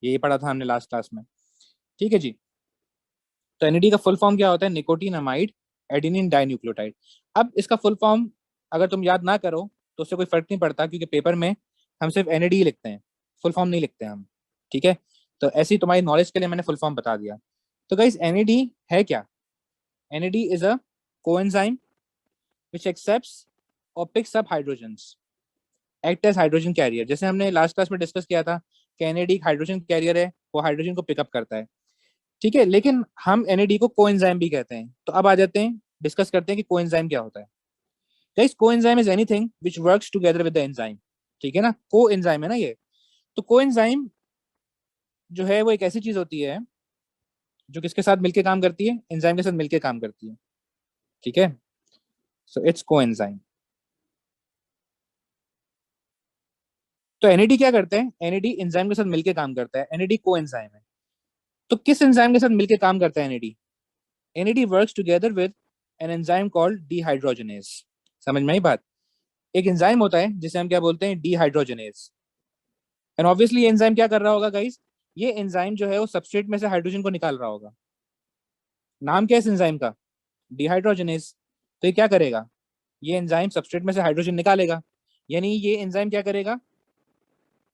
यही पढ़ा था हमने लास्ट क्लास में। ठीक है जी। तो एनएडी का फुल फॉर्म क्या होता है, निकोटीनामाइड एडेनिन डाइन्यूक्लियोटाइड। अब इसका फुल फॉर्म अगर तुम याद ना करो तो उससे कोई फर्क नहीं पड़ता, क्योंकि पेपर में हम सिर्फ एनएडी लिखते हैं, फुल फॉर्म नहीं लिखते हम। ठीक है, तो ऐसी तुम्हारी नॉलेज के लिए मैंने फुल फॉर्म बता दिया। तो गाइस एनएडी है क्या, NAD is a coenzyme which accepts और picks up hydrogens, act as hydrogen carrier. जैसे हमने लास्ट क्लास में डिस्कस किया था कि एनएडी हाइड्रोजन कैरियर है, वो हाइड्रोजन को पिकअप करता है। ठीक है, लेकिन हम एनएडी को कोएंजाइम भी कहते हैं। तो अब आ जाते हैं, डिस्कस करते हैं कि कोएंजाइम क्या होता है। Guys coenzyme is anything which works together with the enzyme. ठीक है ना, कोएंजाइम है ना ये। तो कोएंजाइम जो है वो एक ऐसी चीज होती है जो किसके साथ मिलकर काम करती है, एंजाइम के साथ मिलकर काम करती है। ठीक है, सो इट्स कोएंजाइम। तो एनएडी क्या करते हैं, एनएडी एंजाइम के साथ मिलकर काम करता है, एनएडी कोएंजाइम है। तो किस एंजाइम के साथ मिलकर काम करता है NAD, NAD works together with an enzyme called dehydrogenase. समझ में आई बात, एक एंजाइम होता है जिसे हम क्या बोलते हैं, डिहाइड्रोजनेज। एंड ऑब्वियसली ये एंजाइम क्या कर रहा होगा गाइस, ये एंजाइम जो है वो सबस्ट्रेट में से हाइड्रोजन को निकाल रहा होगा। नाम क्या है इस एंजाइम का, डिहाइड्रोजनेज। तो ये क्या करेगा, ये एंजाइम सबस्ट्रेट में से हाइड्रोजन निकालेगा, यानी ये एंजाइम क्या करेगा,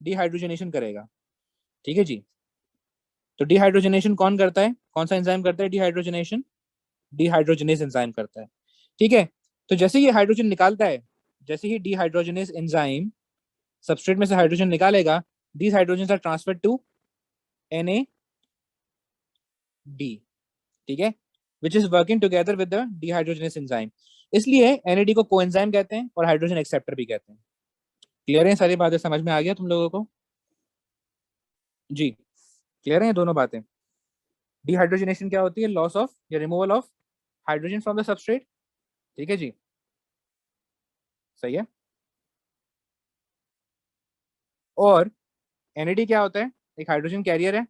डिहाइड्रोजनेशन करेगा। ठीक है जी। तो डिहाइड्रोजनेशन कौन करता है, कौन सा एंजाइम करता है डिहाइड्रोजनेशन, डिहाइड्रोजनेज एंजाइम करता है। ठीक है, तो जैसे ये हाइड्रोजन निकालता है, जैसे ही डिहाइड्रोजनेज एंजाइम सबस्ट्रेट में से हाइड्रोजन निकालेगा, these hydrogen are transferred to Na D. ठीक है, which is working together with the dehydrogenase enzyme. इसलिए एनएडी को कोएंजाइम कहते हैं और हाइड्रोजन एक्सेप्टर भी कहते हैं। क्लियर है, सारी बातें समझ में आ गया तुम लोगों को जी, क्लियर है दोनों बातें। डिहाइड्रोजनेशन क्या होती है, लॉस ऑफ या removal of hydrogen from the substrate. ठीक है जी, सही है। और NAD क्या होता है? एक हाइड्रोजन कैरियर है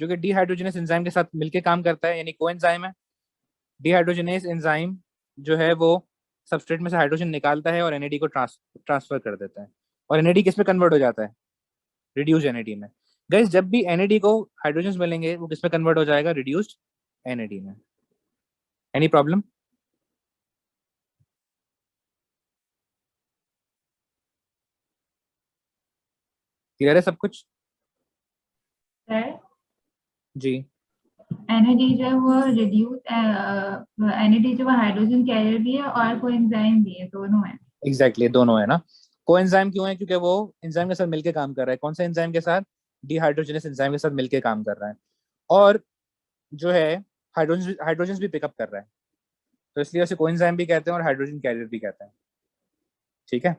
जो कि डीहाइड्रोजनेस एंजाइम के साथ मिलकर काम करता है, यानी कोएंजाइम है। डीहाइड्रोजनेस एंजाइम जो है वो सबस्ट्रेट में से हाइड्रोजन निकालता है और NAD को ट्रांसफर कर देता है। और NAD किस में कन्वर्ट हो जाता है? रिड्यूस NAD में। गाइस जब भी NAD को हाइड्रोजन मिलेंगे वो किस में कन्वर्ट हो जाएगा? रिड्यूस्ड NAD में। Any problem? क्लियर है सब कुछ? है जी। एनएडी जो है वो रिड्यूस एनएडी जो है हाइड्रोजन कैरियर भी है और कोएंजाइम भी है, दोनों है। एग्जैक्टली exactly, दोनों है ना। कोएंजाइम क्यों है? क्योंकि वो एंजाइम के साथ मिलके काम कर रहा है। कौन सा एंजाइम के साथ? डीहाइड्रोजनेस एंजाइम के साथ मिलके काम कर रहा है। और जो है हाइड्रोजन हाइड्रोजन भी पिकअप कर रहा है, तो इसलिए उसे कोएंजाइम भी कहते हैं और हाइड्रोजन कैरियर भी कहते हैं। ठीक है।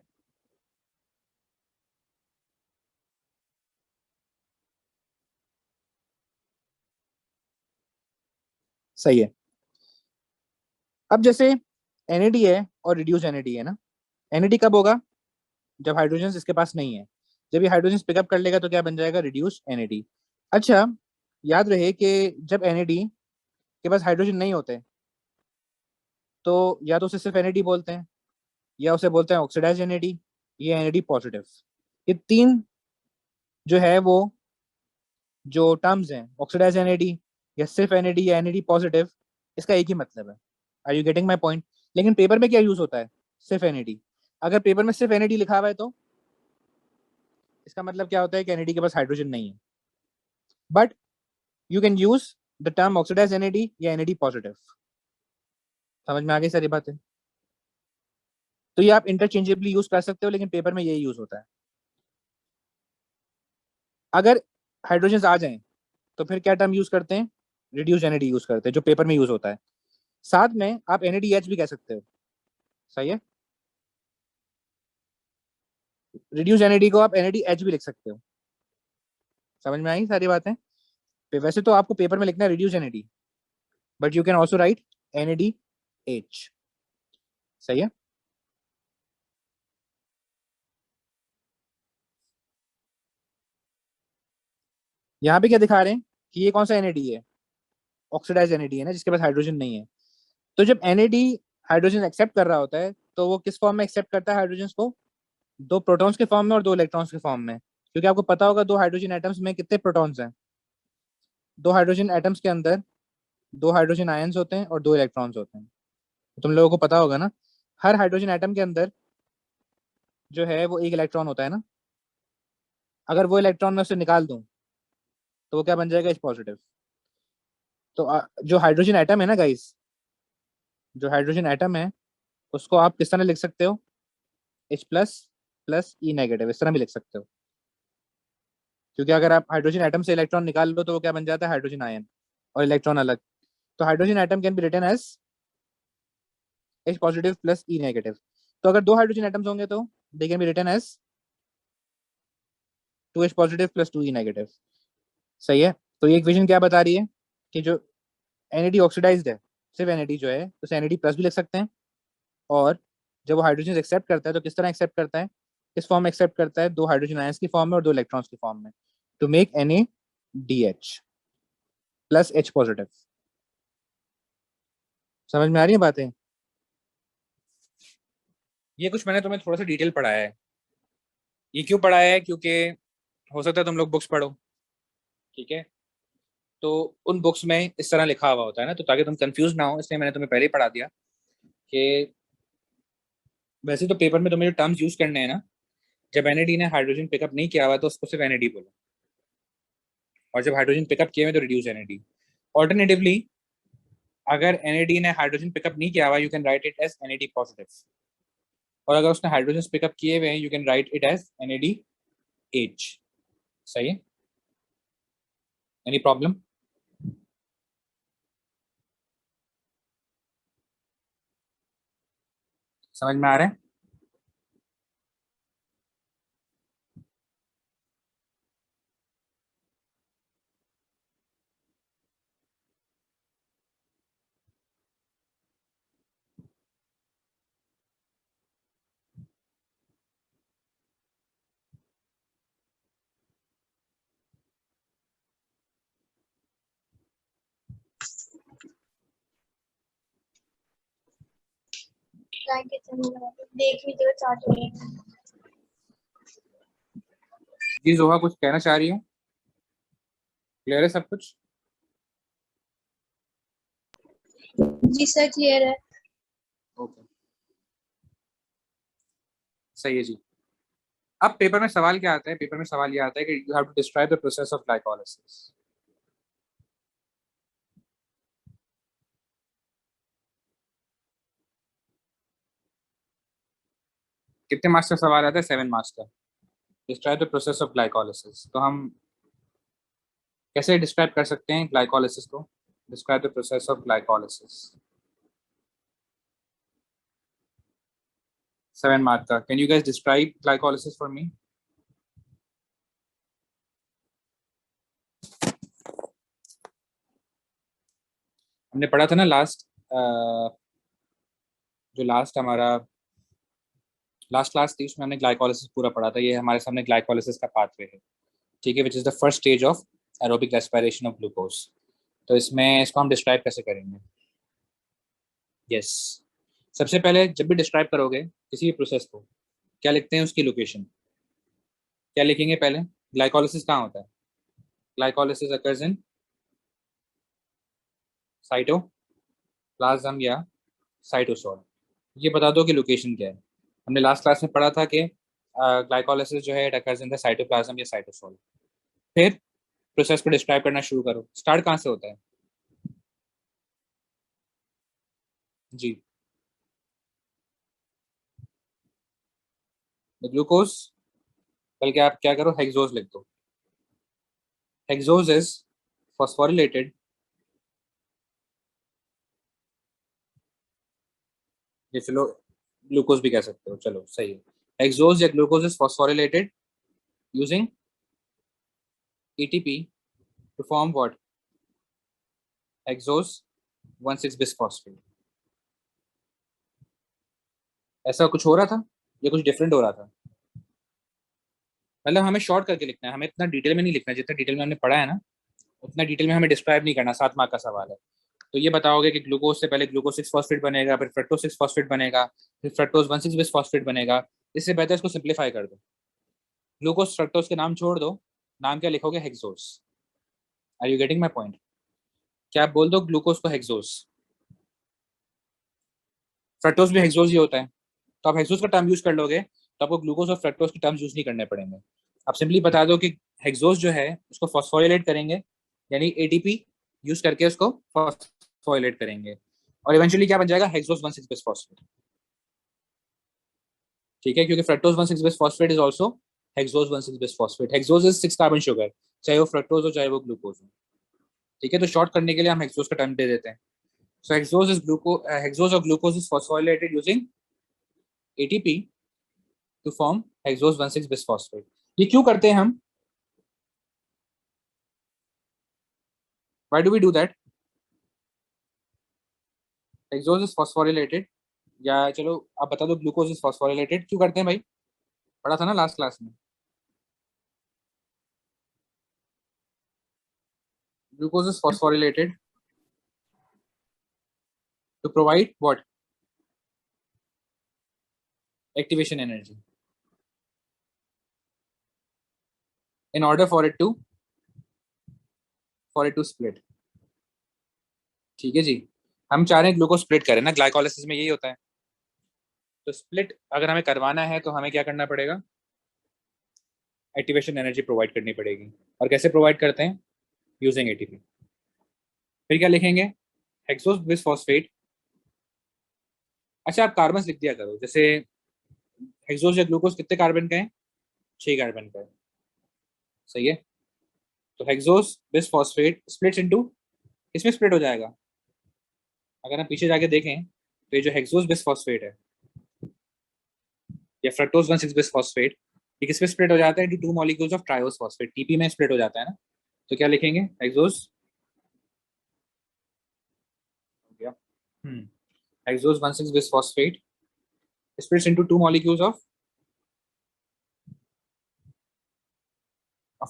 सही है। अब जैसे NAD है और रिड्यूस NAD है ना। NAD कब होगा? जब हाइड्रोजन इसके पास नहीं है। जब ये हाइड्रोजन पिकअप कर लेगा तो क्या बन जाएगा? Reduce NAD। अच्छा, याद रहे कि जब NAD के पास हाइड्रोजन नहीं होते तो या तो उसे सिर्फ NAD बोलते हैं या उसे बोलते हैं ऑक्सीडाइज NAD, ये NAD पॉजिटिव। ये तीन जो है वो जो टर्म्स हैं, ऑक्सीडाइज NAD या सिर्फ NAD या NAD पॉजिटिव, इसका एक ही मतलब है। Are you getting my point? लेकिन पेपर में क्या यूज होता है? सिर्फ NAD। अगर पेपर में सिर्फ NAD लिखा हुआ है तो इसका मतलब क्या होता है कि NAD के पास हाइड्रोजन नहीं है। But you can use the term oxidize NAD या NAD पॉजिटिव। समझ में आ गई सारी बातें? तो ये आप इंटरचेंजेबली यूज कर सकते हो, लेकिन पेपर में यही यूज होता है। अगर हाइड्रोजन आ जाएं तो फिर क्या टर्म यूज करते हैं? रिड्यूस NAD यूज करते हैं, जो पेपर में यूज होता है। साथ में आप NADH भी कह सकते हो। सही है। रिड्यूस NAD को आप NADH भी लिख सकते हो। समझ में आई सारी बातें? वैसे तो आपको पेपर में लिखना है reduce NAD, but you can also right NADH। सही है। यहाँ पे क्या दिखा रहे हैं कि ये कौन सा NAD है? ऑक्सीडाइज NAD है ना, जिसके पास हाइड्रोजन नहीं है। तो जब NAD हाइड्रोजन एक्सेप्ट कर रहा होता है तो वो किस फॉर्म में एक्सेप्ट करता है हाइड्रोजन को? दो प्रोटॉन्स के फॉर्म में और दो इलेक्ट्रॉन्स के फॉर्म में। क्योंकि आपको पता होगा दो हाइड्रोजन एटम्स में कितने प्रोटॉन्स हैं? दो हाइड्रोजन एटम्स के अंदर दो हाइड्रोजन आयंस होते हैं और दो इलेक्ट्रॉन्स होते हैं। तो तुम लोगों को पता होगा ना, हर हाइड्रोजन एटम के अंदर जो है वो एक इलेक्ट्रॉन होता है ना। अगर वो इलेक्ट्रॉन मैं उससे निकाल दूं तो वो क्या बन जाएगा? H positive. तो जो हाइड्रोजन एटम है ना गाइस, जो हाइड्रोजन एटम है उसको आप किस तरह लिख सकते हो? H plus plus E negative, इस तरह भी लिख सकते हो। क्योंकि अगर आप हाइड्रोजन एटम से इलेक्ट्रॉन निकाल लो तो वो क्या बन जाता है? हाइड्रोजन आयन, और इलेक्ट्रॉन अलग। तो hydrogen atom can be written as H positive plus E negative. तो अगर दो हाइड्रोजन एटम्स होंगे तो they can be written as 2H positive plus 2E negative. सही है। तो ये इक्वेशन क्या बता रही है कि जो NAD ऑक्सीडाइज्ड है, सिर्फ NAD जो है उसे NAD प्लस भी लिख सकते हैं। और जब वो हाइड्रोजन एक्सेप्ट करता है तो किस तरह एक्सेप्ट करता है? किस फॉर्म में एक्सेप्ट करता है? दो हाइड्रोजन आयंस की फॉर्म में और दो इलेक्ट्रॉन्स की फॉर्म में, to make NADH plus H positive. समझ में आ रही है बातें? ये कुछ मैंने तुम्हें थोड़ा सा डिटेल पढ़ाया है। ये क्यों पढ़ाया है? क्योंकि हो सकता है तुम लोग बुक्स पढ़ो, ठीक है, तो उन बुक्स में इस तरह लिखा हुआ होता है ना, तो ताकि तुम कंफ्यूज ना हो इसलिए मैंने तुम्हें पहले ही पढ़ा दिया कि वैसे तो पेपर में तुम्हें जो टर्म्स यूज करने हैं ना, जब NAD ने हाइड्रोजन पिकअप नहीं किया हुआ तो उसको सिर्फ NAD बोलो, और जब हाइड्रोजन पिकअप किए हुए तो रिड्यूस NAD। ऑल्टरनेटिवली अगर NAD ने हाइड्रोजन पिकअप नहीं किया हुआ you can write it as NAD positive, और अगर उसने हाइड्रोजन पिकअप किए हुए हैं you can write it as NADH। सही है। Any problem? समझ में आ रहा है? देख लीजिए चार्ट में। जी जोहा कुछ कहना चाह रही हूँ? क्लियर है सब कुछ? जी सर क्लियर है। ओके सही है जी। अब पेपर में सवाल क्या आता है? पेपर में सवाल ये आता है कि you have to describe the process of glycolysis. कितने मार्क्स का सवाल आता है? 7 मार्क्स का। Describe the process of glycolysis. तो हम कैसे डिस्क्राइब कर सकते हैं ग्लाइकोलाइसिस को? Describe the process of glycolysis. 7 mark का। Can you guys describe glycolysis for me? हमने पढ़ा था ना लास्ट, जो लास्ट हमारा लास्ट क्लास थी उसमें हमने ग्लाइकोलाइसिस पूरा पढ़ा था। ये हमारे सामने ग्लाइकोलाइसिस का पाथवे है, ठीक है, which is the first stage of aerobic respiration of glucose. तो इसमें इसको हम डिस्क्राइब कैसे करेंगे? यस, सबसे पहले जब भी डिस्क्राइब करोगे किसी भी प्रोसेस को, क्या लिखते हैं? उसकी लोकेशन क्या लिखेंगे पहले? ग्लाइकोलाइसिस कहाँ होता है? ग्लाइकोलाइसिस अकर्स इन साइटोप्लाज्म या साइटोसोल। ये बता दो कि लोकेशन क्या है। हमने लास्ट क्लास में पढ़ा था कि ग्लाइकोलाइसिस जो है it occurs in the cytoplasm या साइटोसोल। फिर प्रोसेस को डिस्क्राइब करना शुरू करो। स्टार्ट कहाँ से होता है? जी, ग्लूकोज, बल्कि आप क्या करो, हेक्सोज लिख दो। हेक्सोज इज फॉस्फोरिलेटेड, ये चलो ग्लूकोज भी कह सकते हो, चलो सही है। हेक्सोज या glucose is phosphorylated using ATP to form what? Hexose 1,6 bisphosphate. ऐसा कुछ हो रहा था या कुछ डिफरेंट हो रहा था? मतलब हमें शॉर्ट करके लिखना है, हमें इतना डिटेल में नहीं लिखना। जितना डिटेल में हमने पढ़ा है ना, उतना डिटेल में हमें डिस्क्राइब नहीं करना। 7 मार्क का सवाल है। तो ये बताओगे कि ग्लूकोज से पहले ग्लूकोज 6 फॉस्फेट बनेगा, फिर फ्रक्टोज 6 फॉस्फेट बनेगा, फिर फ्रक्टोज 1,6 बिस फॉस्फेट बनेगा। इससे बेहतर इसको सिंप्लीफाई कर दो। ग्लूकोज फ्रक्टोज के नाम छोड़ दो, नाम क्या लिखोगे? Hexose. Are you getting my point? क्या आप बोल दो ग्लूकोज को हेक्सोस? फ्रक्टोज भी हेक्सोस ही होता है, तो आप हेक्सोस का टर्म यूज कर लोगे तो आपको ग्लूकोज और फ्रक्टोज के टर्म्स यूज नहीं करने पड़ेंगे। आप सिंपली बता दो कि हेक्सोस जो है उसको फॉस्फोरिलेट करेंगे, यानी एटीपी यूज करके उसको फॉस्फोरिलेट करेंगे, और इवेंचुअली क्या बन जाएगा? Hexose 1,6 bisphosphate. ठीक है, क्योंकि fructose 1,6 bis phosphate is also hexose 1,6 bis phosphate. Hexose is 6 carbon sugar, चाहे वो फ्रक्टोज हो चाहे वो ग्लूकोज हो। ठीक है, तो शॉर्ट करने के लिए हम हेक्सोस का टर्म दे देते हैं। सो हेक्सोस इज हेक्सोस और glucose is phosphorylated using ATP to form hexose 1,6 bisphosphate. ये क्यों करते हैं हम? Why do we do that? Hexose is phosphorylated, या चलो आप बता दो ग्लूकोज इज फॉस्फोरिलेटेड क्यों करते हैं भाई? पढ़ा था ना लास्ट क्लास में। Glucose is phosphorylated to provide what? Activation energy in order for it to split। ठीक है जी, हम चाह रहे हैं ग्लूकोज स्प्लिट करें ना, ग्लाइकोलाइसिस में यही होता है। तो स्प्लिट अगर हमें करवाना है तो हमें क्या करना पड़ेगा? एक्टिवेशन एनर्जी प्रोवाइड करनी पड़ेगी। और कैसे प्रोवाइड करते हैं? Using ATP. फिर क्या लिखेंगे? Hexose bis phosphate. अच्छा, आप कार्बन लिख दिया करो, जैसे हेक्सोस या ग्लूकोज कितने कार्बन का है? 6 कार्बन का है, सही है। तो hexose bis phosphate splits into, इसमें स्प्लिट हो जाएगा। अगर हम पीछे जाके देखें तो ये जो हेक्सोस बिस फॉस्फेट है या फ्रक्टोज 1,6 बिस फॉस्फेट, ये किस में स्प्लिट हो जाता है? Into 2 molecules of triose phosphate, TP में स्प्लिट हो जाता है ना। तो क्या लिखेंगे? हेक्सोस, हो गया, hexose 1,6 bis phosphate splits into 2 molecules of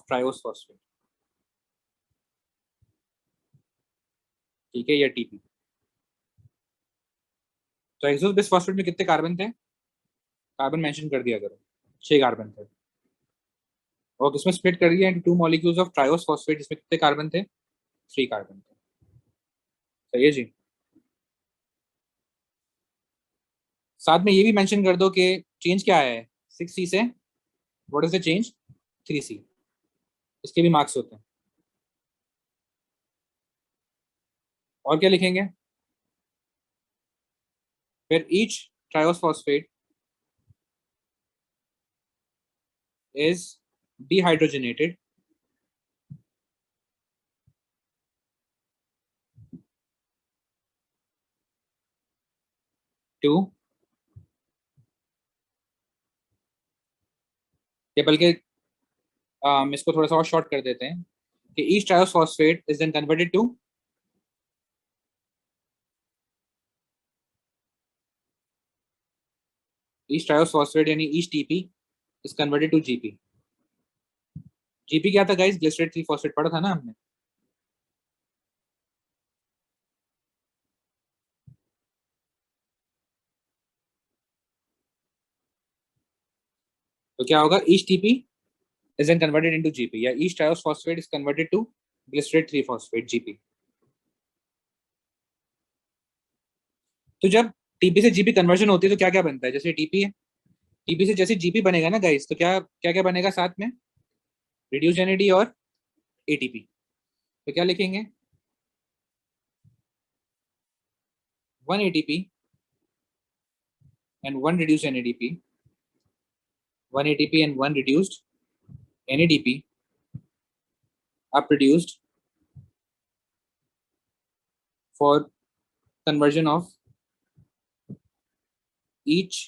triose phosphate। ठीक है, या टीपी। तो हेक्सोस बेस फॉस्फेट में कितने कार्बन थे? कार्बन मेंशन कर दिया करो, 6 कार्बन थे। और किसमें स्प्लिट कर दिया? Into 2 molecules of triose phosphate, जिसमें कितने कार्बन थे? 3 कार्बन थे। सही है जी। साथ में ये भी मेंशन कर दो कि चेंज क्या है 6C से, what is the change? 3C। इसके भी मार्क्स होते हैं। और क्या लिखेंगे फिर? Each triose phosphate is dehydrogenated to, या बल्कि इसको थोड़ा सा और शॉर्ट कर देते हैं कि each triose phosphate is then converted to, each triose phosphate यानी each TP is converted to GP. GP क्या था गाइस? ग्लिसरेट 3 फॉस्फेट पढ़ा था ना हमने। तो क्या होगा? Each TP is then converted into GP, या each triose phosphate is converted to glycerate 3 phosphate GP। तो जब टीपी से जीपी कन्वर्जन होती है तो क्या क्या बनता है? जैसे टीपी है, टीपी से जैसे जीपी बनेगा ना गाइस, तो क्या क्या क्या बनेगा साथ में? रिड्यूस एनएडी और एटीपी। तो क्या लिखेंगे? 1 ATP and 1 reduced NADP, 1 ATP and 1 reduced NADP are produced for conversion of each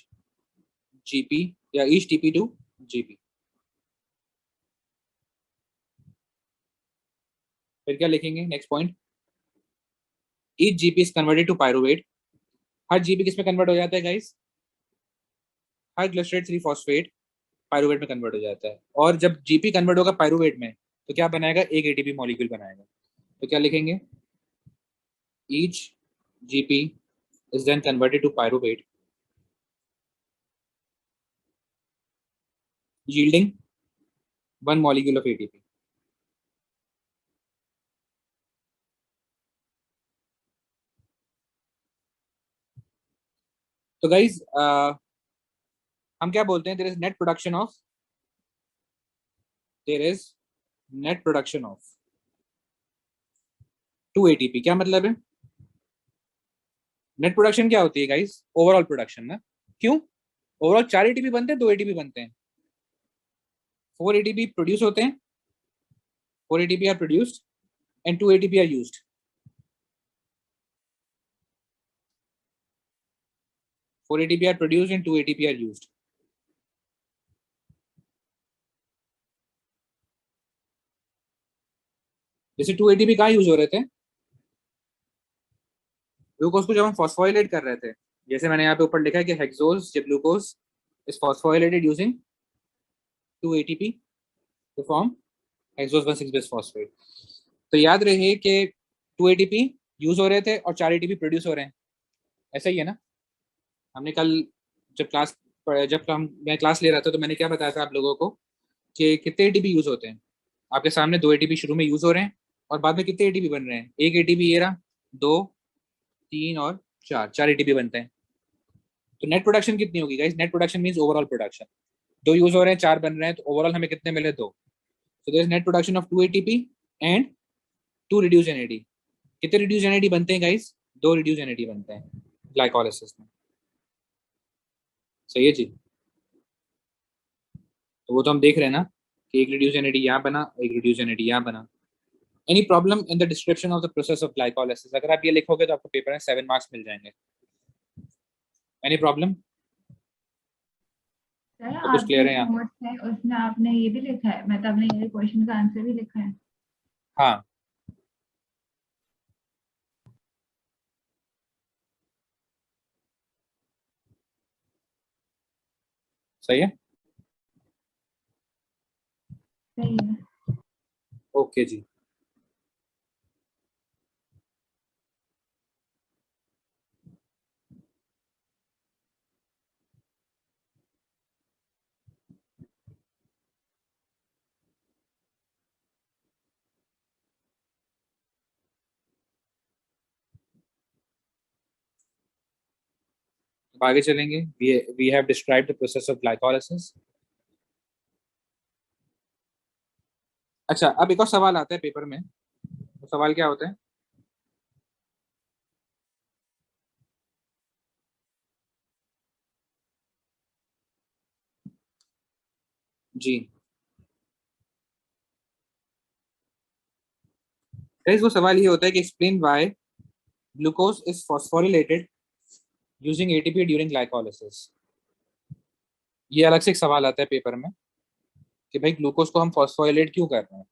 GP या each TP to GP। फिर क्या लिखेंगे next point? each GP is converted to pyruvate। Her GP किस में कन्वर्ट हो जाता है गाइस? हर glycerate 3 phosphate pyruvate में कन्वर्ट हो जाता है। और जब जीपी कन्वर्ट होगा पायरुवेट में तो क्या बनाएगा? एक एटीपी मॉलिक्यूल बनाएगा। तो क्या लिखेंगे? Each GP is then converted to pyruvate yielding 1 molecule of ATP। तो गाइज हम क्या बोलते हैं? There is net production of, there is net production of 2 ATP। क्या मतलब है? नेट प्रोडक्शन क्या होती है गाइज? ओवरऑल प्रोडक्शन ना। क्यों? ओवरऑल 4 ATP बनते हैं, 2 ATP बनते हैं, 4 ATP प्रोड्यूस होते हैं, 4 ATP are produced and 2 ATP are used. 4 ATP are produced and 2 ATP are used। जैसे 2 ATP कहाँ यूज हो रहे थे? ग्लूकोज को जब हम फॉस्फोराइलेट कर रहे थे, जैसे मैंने यहाँ पे ऊपर लिखा है कि हेक्सोज जब glucose is phosphorylated using 2 ATP to form hexose 1,6 base phosphate. तो याद रहे कि 2 ATP यूज हो रहे थे और 4 ATP प्रोड्यूस हो रहे हैं। ऐसा ही है ना? हमने कल जब मैं क्लास ले रहा था तो मैंने क्या बताया था आप लोगों को कि कितने ATP यूज होते हैं? आपके सामने 2 ATP शुरू में यूज हो रहे हैं और बाद में कितने ATP बन रहे हैं? एक ATP ये रहा, 2, 3 और 4 ATP बनते हैं। तो नेट प्रोडक्शन कितनी होगी guys? Net production means overall production. 2 use हो रहे हैं, 4 बन रहे हैं, तो ओवरऑल हमें कितने मिले? 2। So there is net production of 2 ATP and 2 reduce NAD। कितने रिड्यूस NAD बनते हैं गाइस? 2 रिड्यूस NAD बनते हैं ग्लाइकोलाइसिस में। सही है जी। तो वो तो हम देख रहे हैं ना कि एक रिड्यूस NAD यहाँ बना, एक रिड्यूस NAD यहाँ बना। Any problem in the description of the process of glycolysis? अगर आप ये लिखोगे तो आपको पेपर में 7 मार्क्स मिल जाएंगे। Any problem? सर तो कुछ आपके क्लियर है जो यहाँ? नोट्स है उसमें आपने ये भी लिखा है, मतलब आपने ये क्वेश्चन का आंसर भी लिखा है? हाँ सही है। सही है। ओके जी। आगे चलेंगे. We have described the process of glycolysis. अच्छा, अब एक और सवाल आता है पेपर में. तो सवाल क्या होता है? जी गाइस, वो सवाल ये होता है कि explain why glucose is phosphorylated using ATP during glycolysis. ये अलग से एक सवाल आता है पेपर में कि भाई ग्लूकोज को हम फॉस्फोरिलेट क्यों कर रहे हैं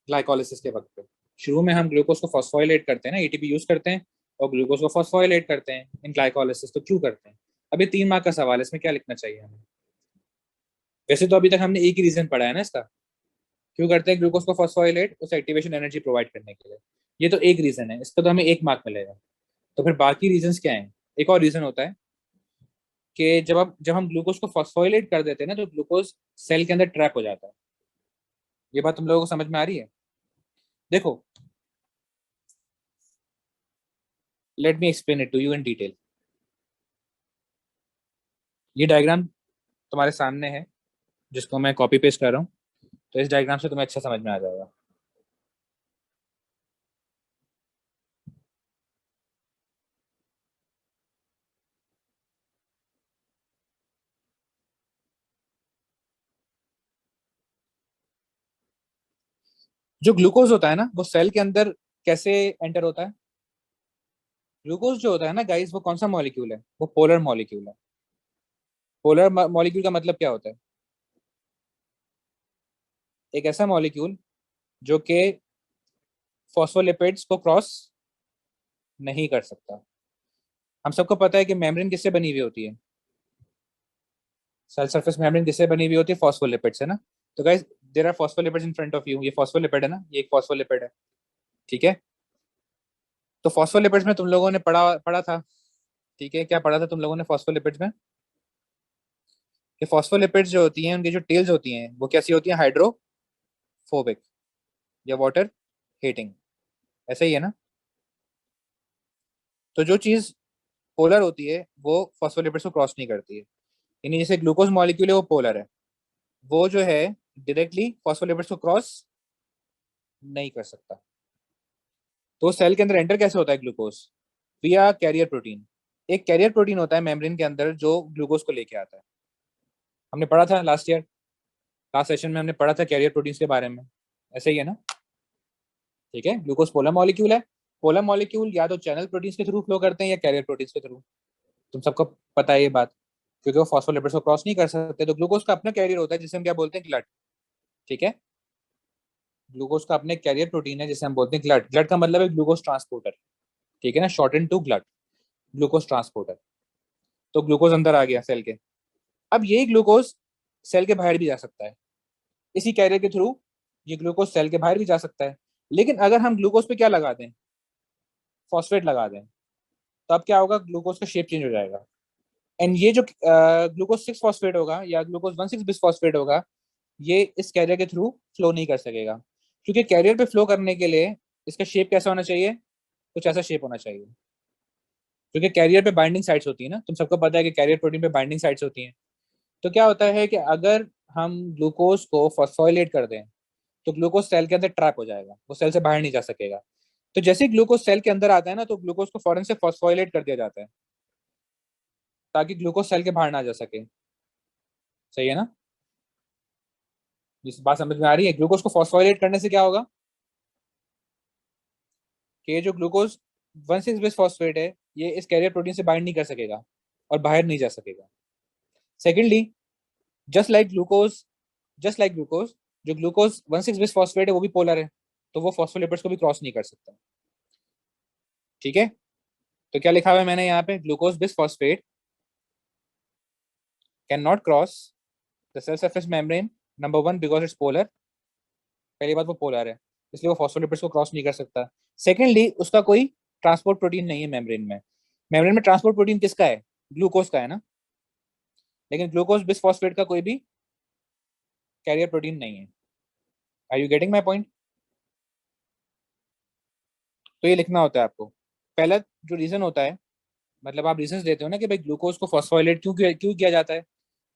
ग्लाइकोलाइसिस के वक्त पे. शुरू में हम ग्लूकोज को फॉस्फोरिलेट करते हैं ना, एटीपी यूज करते हैं और ग्लूकोज को फॉस्फोरिलेट करते हैं इन ग्लाइकोलाइसिस. तो क्यों करते हैं? अभी 3 मार्क का सवाल है, इसमें क्या लिखना चाहिए हमें? वैसे तो अभी तक हमने एक ही रीजन पढ़ा है ना इसका, क्यों करते हैं ग्लूकोज को फॉस्फोरिलेट, उस एक्टिवेशन एनर्जी प्रोवाइड करने के लिए. ये तो एक रीजन है, इसका तो हमें 1 मार्क मिलेगा. तो फिर बाकी रीजंस क्या हैं? एक और रीजन होता है कि जब हम ग्लूकोज को फॉस्फोरिलेट कर देते हैं ना, तो ग्लूकोज सेल के अंदर ट्रैप हो जाता है. ये बात तुम लोगों को समझ में आ रही है? देखो, let me explain it to you in detail. ये डायग्राम तुम्हारे सामने है, जिसको मैं कॉपी पेस्ट कर रहा हूँ. तो इस डायग्राम से तुम्हें अच्छा समझ में आ जाएगा. जो ग्लूकोज होता है ना, वो सेल के अंदर कैसे एंटर होता है? ग्लूकोज जो होता है ना गाइस, वो कौन सा मॉलिक्यूल है? वो पोलर मॉलिक्यूल है. पोलर मॉलिक्यूल का मतलब क्या होता है? एक ऐसा मॉलिक्यूल जो कि फॉस्फोलिपिड्स को क्रॉस नहीं कर सकता. हम सबको पता है कि मेम्ब्रेन किससे बनी हुई होती है? सेल सरफेस मेम्ब्रेन किससे बनी हुई होती है? फॉस्फोलिपिड से ना. तो guys, there are phospholipids in front of you. ये फॉस्फोलिपिड है ना, ये एक फॉस्फोलिपिड है. ठीक है. तो फॉस्फोलिपिड्स में तुम लोगों ने पढ़ा पढ़ा था. ठीक है, क्या पढ़ा था तुम लोगों ने फॉस्फोलिपिड्स में? कि फॉस्फोलिपिड्स जो होती हैं, उनकी जो टेल्स होती हैं, वो कैसी होती हैं? हाइड्रोफोबिक या वाटर हीटिंग. ऐसा ही है ना? तो जो चीज पोलर होती है वो फॉस्फोलिपिड्स को क्रॉस नहीं करती है. यानी जैसे ग्लूकोज मॉलिक्यूल है, वो पोलर है. वो जो है डायरेक्टली फॉस्फोलिपिड्स को क्रॉस नहीं कर सकता. तो सेल के अंदर एंटर कैसे होता है ग्लूकोज? विया कैरियर प्रोटीन. एक कैरियर प्रोटीन होता है मेम्ब्रेन के अंदर जो ग्लूकोज को लेके आता है. हमने पढ़ा था लास्ट ईयर, लास्ट सेशन में हमने पढ़ा था कैरियर प्रोटीन्स के बारे में. ऐसे ही है ना? ठीक है. ग्लूकोज पोलर मॉलिक्यूल है. पोलर मॉलिक्यूल या तो चैनल प्रोटीन्स के थ्रू फ्लो करते हैं या कैरियर प्रोटीन्स के थ्रू. तुम सबको पता है ये बात, क्योंकि वो फॉस्फोलिपिड्स को क्रॉस नहीं कर सकते. तो ग्लूकोज का अपना कैरियर होता है जिसे हम क्या बोलते हैं? ग्लट. ठीक है. ग्लूकोज का अपने कैरियर प्रोटीन है जिसे हम बोलते हैं ग्लट. ग्लट का मतलब है ग्लूकोज ट्रांसपोर्टर. ठीक है ना, short to GLUT, glucose transporter. तो ग्लूकोज अंदर आ गया सेल के. अब यही ग्लूकोज सेल के बाहर भी जा सकता है इसी कैरियर के थ्रू. ये ग्लूकोज सेल के बाहर भी जा सकता है. लेकिन अगर हम ग्लूकोज पे क्या लगा दें? फॉस्फेट लगा दें, तो अब क्या होगा? ग्लूकोज का शेप चेंज हो जाएगा. एंड ये जो ग्लूकोज 6 फॉस्फेट होगा या ग्लूकोज 1,6 बिसफॉस्फेट होगा, ये इस कैरियर के थ्रू फ्लो नहीं कर सकेगा. क्योंकि कैरियर पे फ्लो करने के लिए इसका शेप कैसा होना चाहिए? कुछ ऐसा शेप होना चाहिए. क्योंकि कैरियर पे बाइंडिंग साइट्स होती है ना, तुम सबको पता है कि कैरियर प्रोटीन पे बाइंडिंग साइट्स होती हैं. तो क्या होता है कि अगर हम ग्लूकोज को फॉस्फोरिलेट कर दें, तो ग्लूकोज सेल के अंदर ट्रैप हो जाएगा, वो सेल से बाहर नहीं जा सकेगा. तो जैसे ही ग्लूकोज सेल के अंदर आता है ना, तो ग्लूकोज को फौरन से फॉस्फोरिलेट कर दिया जाता है ताकि ग्लूकोज सेल के बाहर ना जा सके. सही है ना? इस बात समझ में आ रही है? ग्लूकोज को फॉस्फोरिलेट करने से क्या होगा कि ये जो ग्लूकोज 1,6 बिसफॉस्फेट है, ये इस कैरियर प्रोटीन से बाइंड नहीं कर सकेगा और बाहर नहीं जा सकेगा. Secondly, just like glucose just like glucose जो ग्लूकोज 1,6 बिसफॉस्फेट है, वो भी पोलर है. तो वो फॉस्फोलिपिड्स को भी क्रॉस नहीं कर सकता. ठीक है. तो क्या लिखा हुआ है मैंने यहाँ पे? Glucose bisphosphate can not cross the cell surface membrane. Number 1, because it's polar. पहली बात, वो पोलर है, इसलिए वो फॉस्फोलिपिड्स को क्रॉस नहीं कर सकता. सेकेंडली, उसका कोई ट्रांसपोर्ट प्रोटीन नहीं है मेम्ब्रेन में. मेम्ब्रेन में ट्रांसपोर्ट प्रोटीन किसका है? ग्लूकोज का है ना. लेकिन ग्लूकोज बिसफॉस्फेट का कोई भी कैरियर प्रोटीन नहीं है. Are you getting my point? तो ये लिखना होता है आपको. पहला जो रीजन होता है, मतलब आप रीजन देते हो ना कि भाई ग्लूकोज को फॉस्फोराइलेट क्यों किया जाता है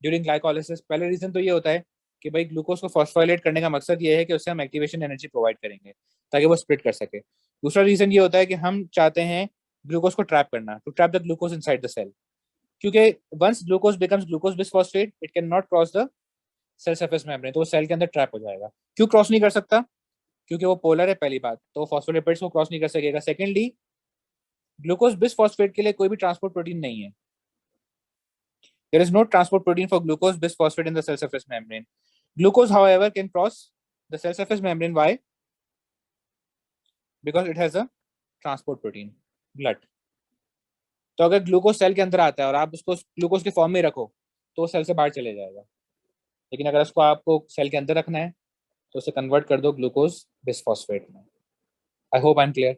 ड्यूरिंग ग्लाइकोलाइसिस। पहले रीजन तो ये होता है कि भाई ग्लूकोज को फॉस्फोराइलेट करने का मकसद ये है कि उससे हम एक्टिवेशन एनर्जी प्रोवाइड करेंगे ताकि वो स्प्लिट कर सके। दूसरा रीजन ये होता है कि हम चाहते हैं ग्लूकोज को ट्रैप करना, to trap the glucose inside the cell, क्योंकि once glucose becomes glucose bisphosphate it can not cross the cell surface membrane, तो वो सेल के अंदर ट्रैप हो जाएगा। क्यों क्रॉस नहीं कर सकता? क्योंकि वो पोलर है, पहली बात, तो फॉस्फोलिपिड्स को क्रॉस नहीं कर सकेगा। सेकेंडली, ग्लूकोज बिसफॉस्फेट के लिए कोई भी ट्रांसपोर्ट प्रोटीन नहीं है। There is no transport protein for glucose bisphosphate in the cell surface membrane. Glucose, however, can cross the cell surface membrane. Why? Because it has a transport protein, GLUT. तो अगर glucose cell के अंदर आता है और आप उसको glucose के फॉर्म में रखो तो सेल से बाहर चले जाएगा, लेकिन अगर उसको आपको सेल के अंदर रखना है तो उसे कन्वर्ट कर दो ग्लूकोज बिसफॉस्फेट में। I hope I am clear.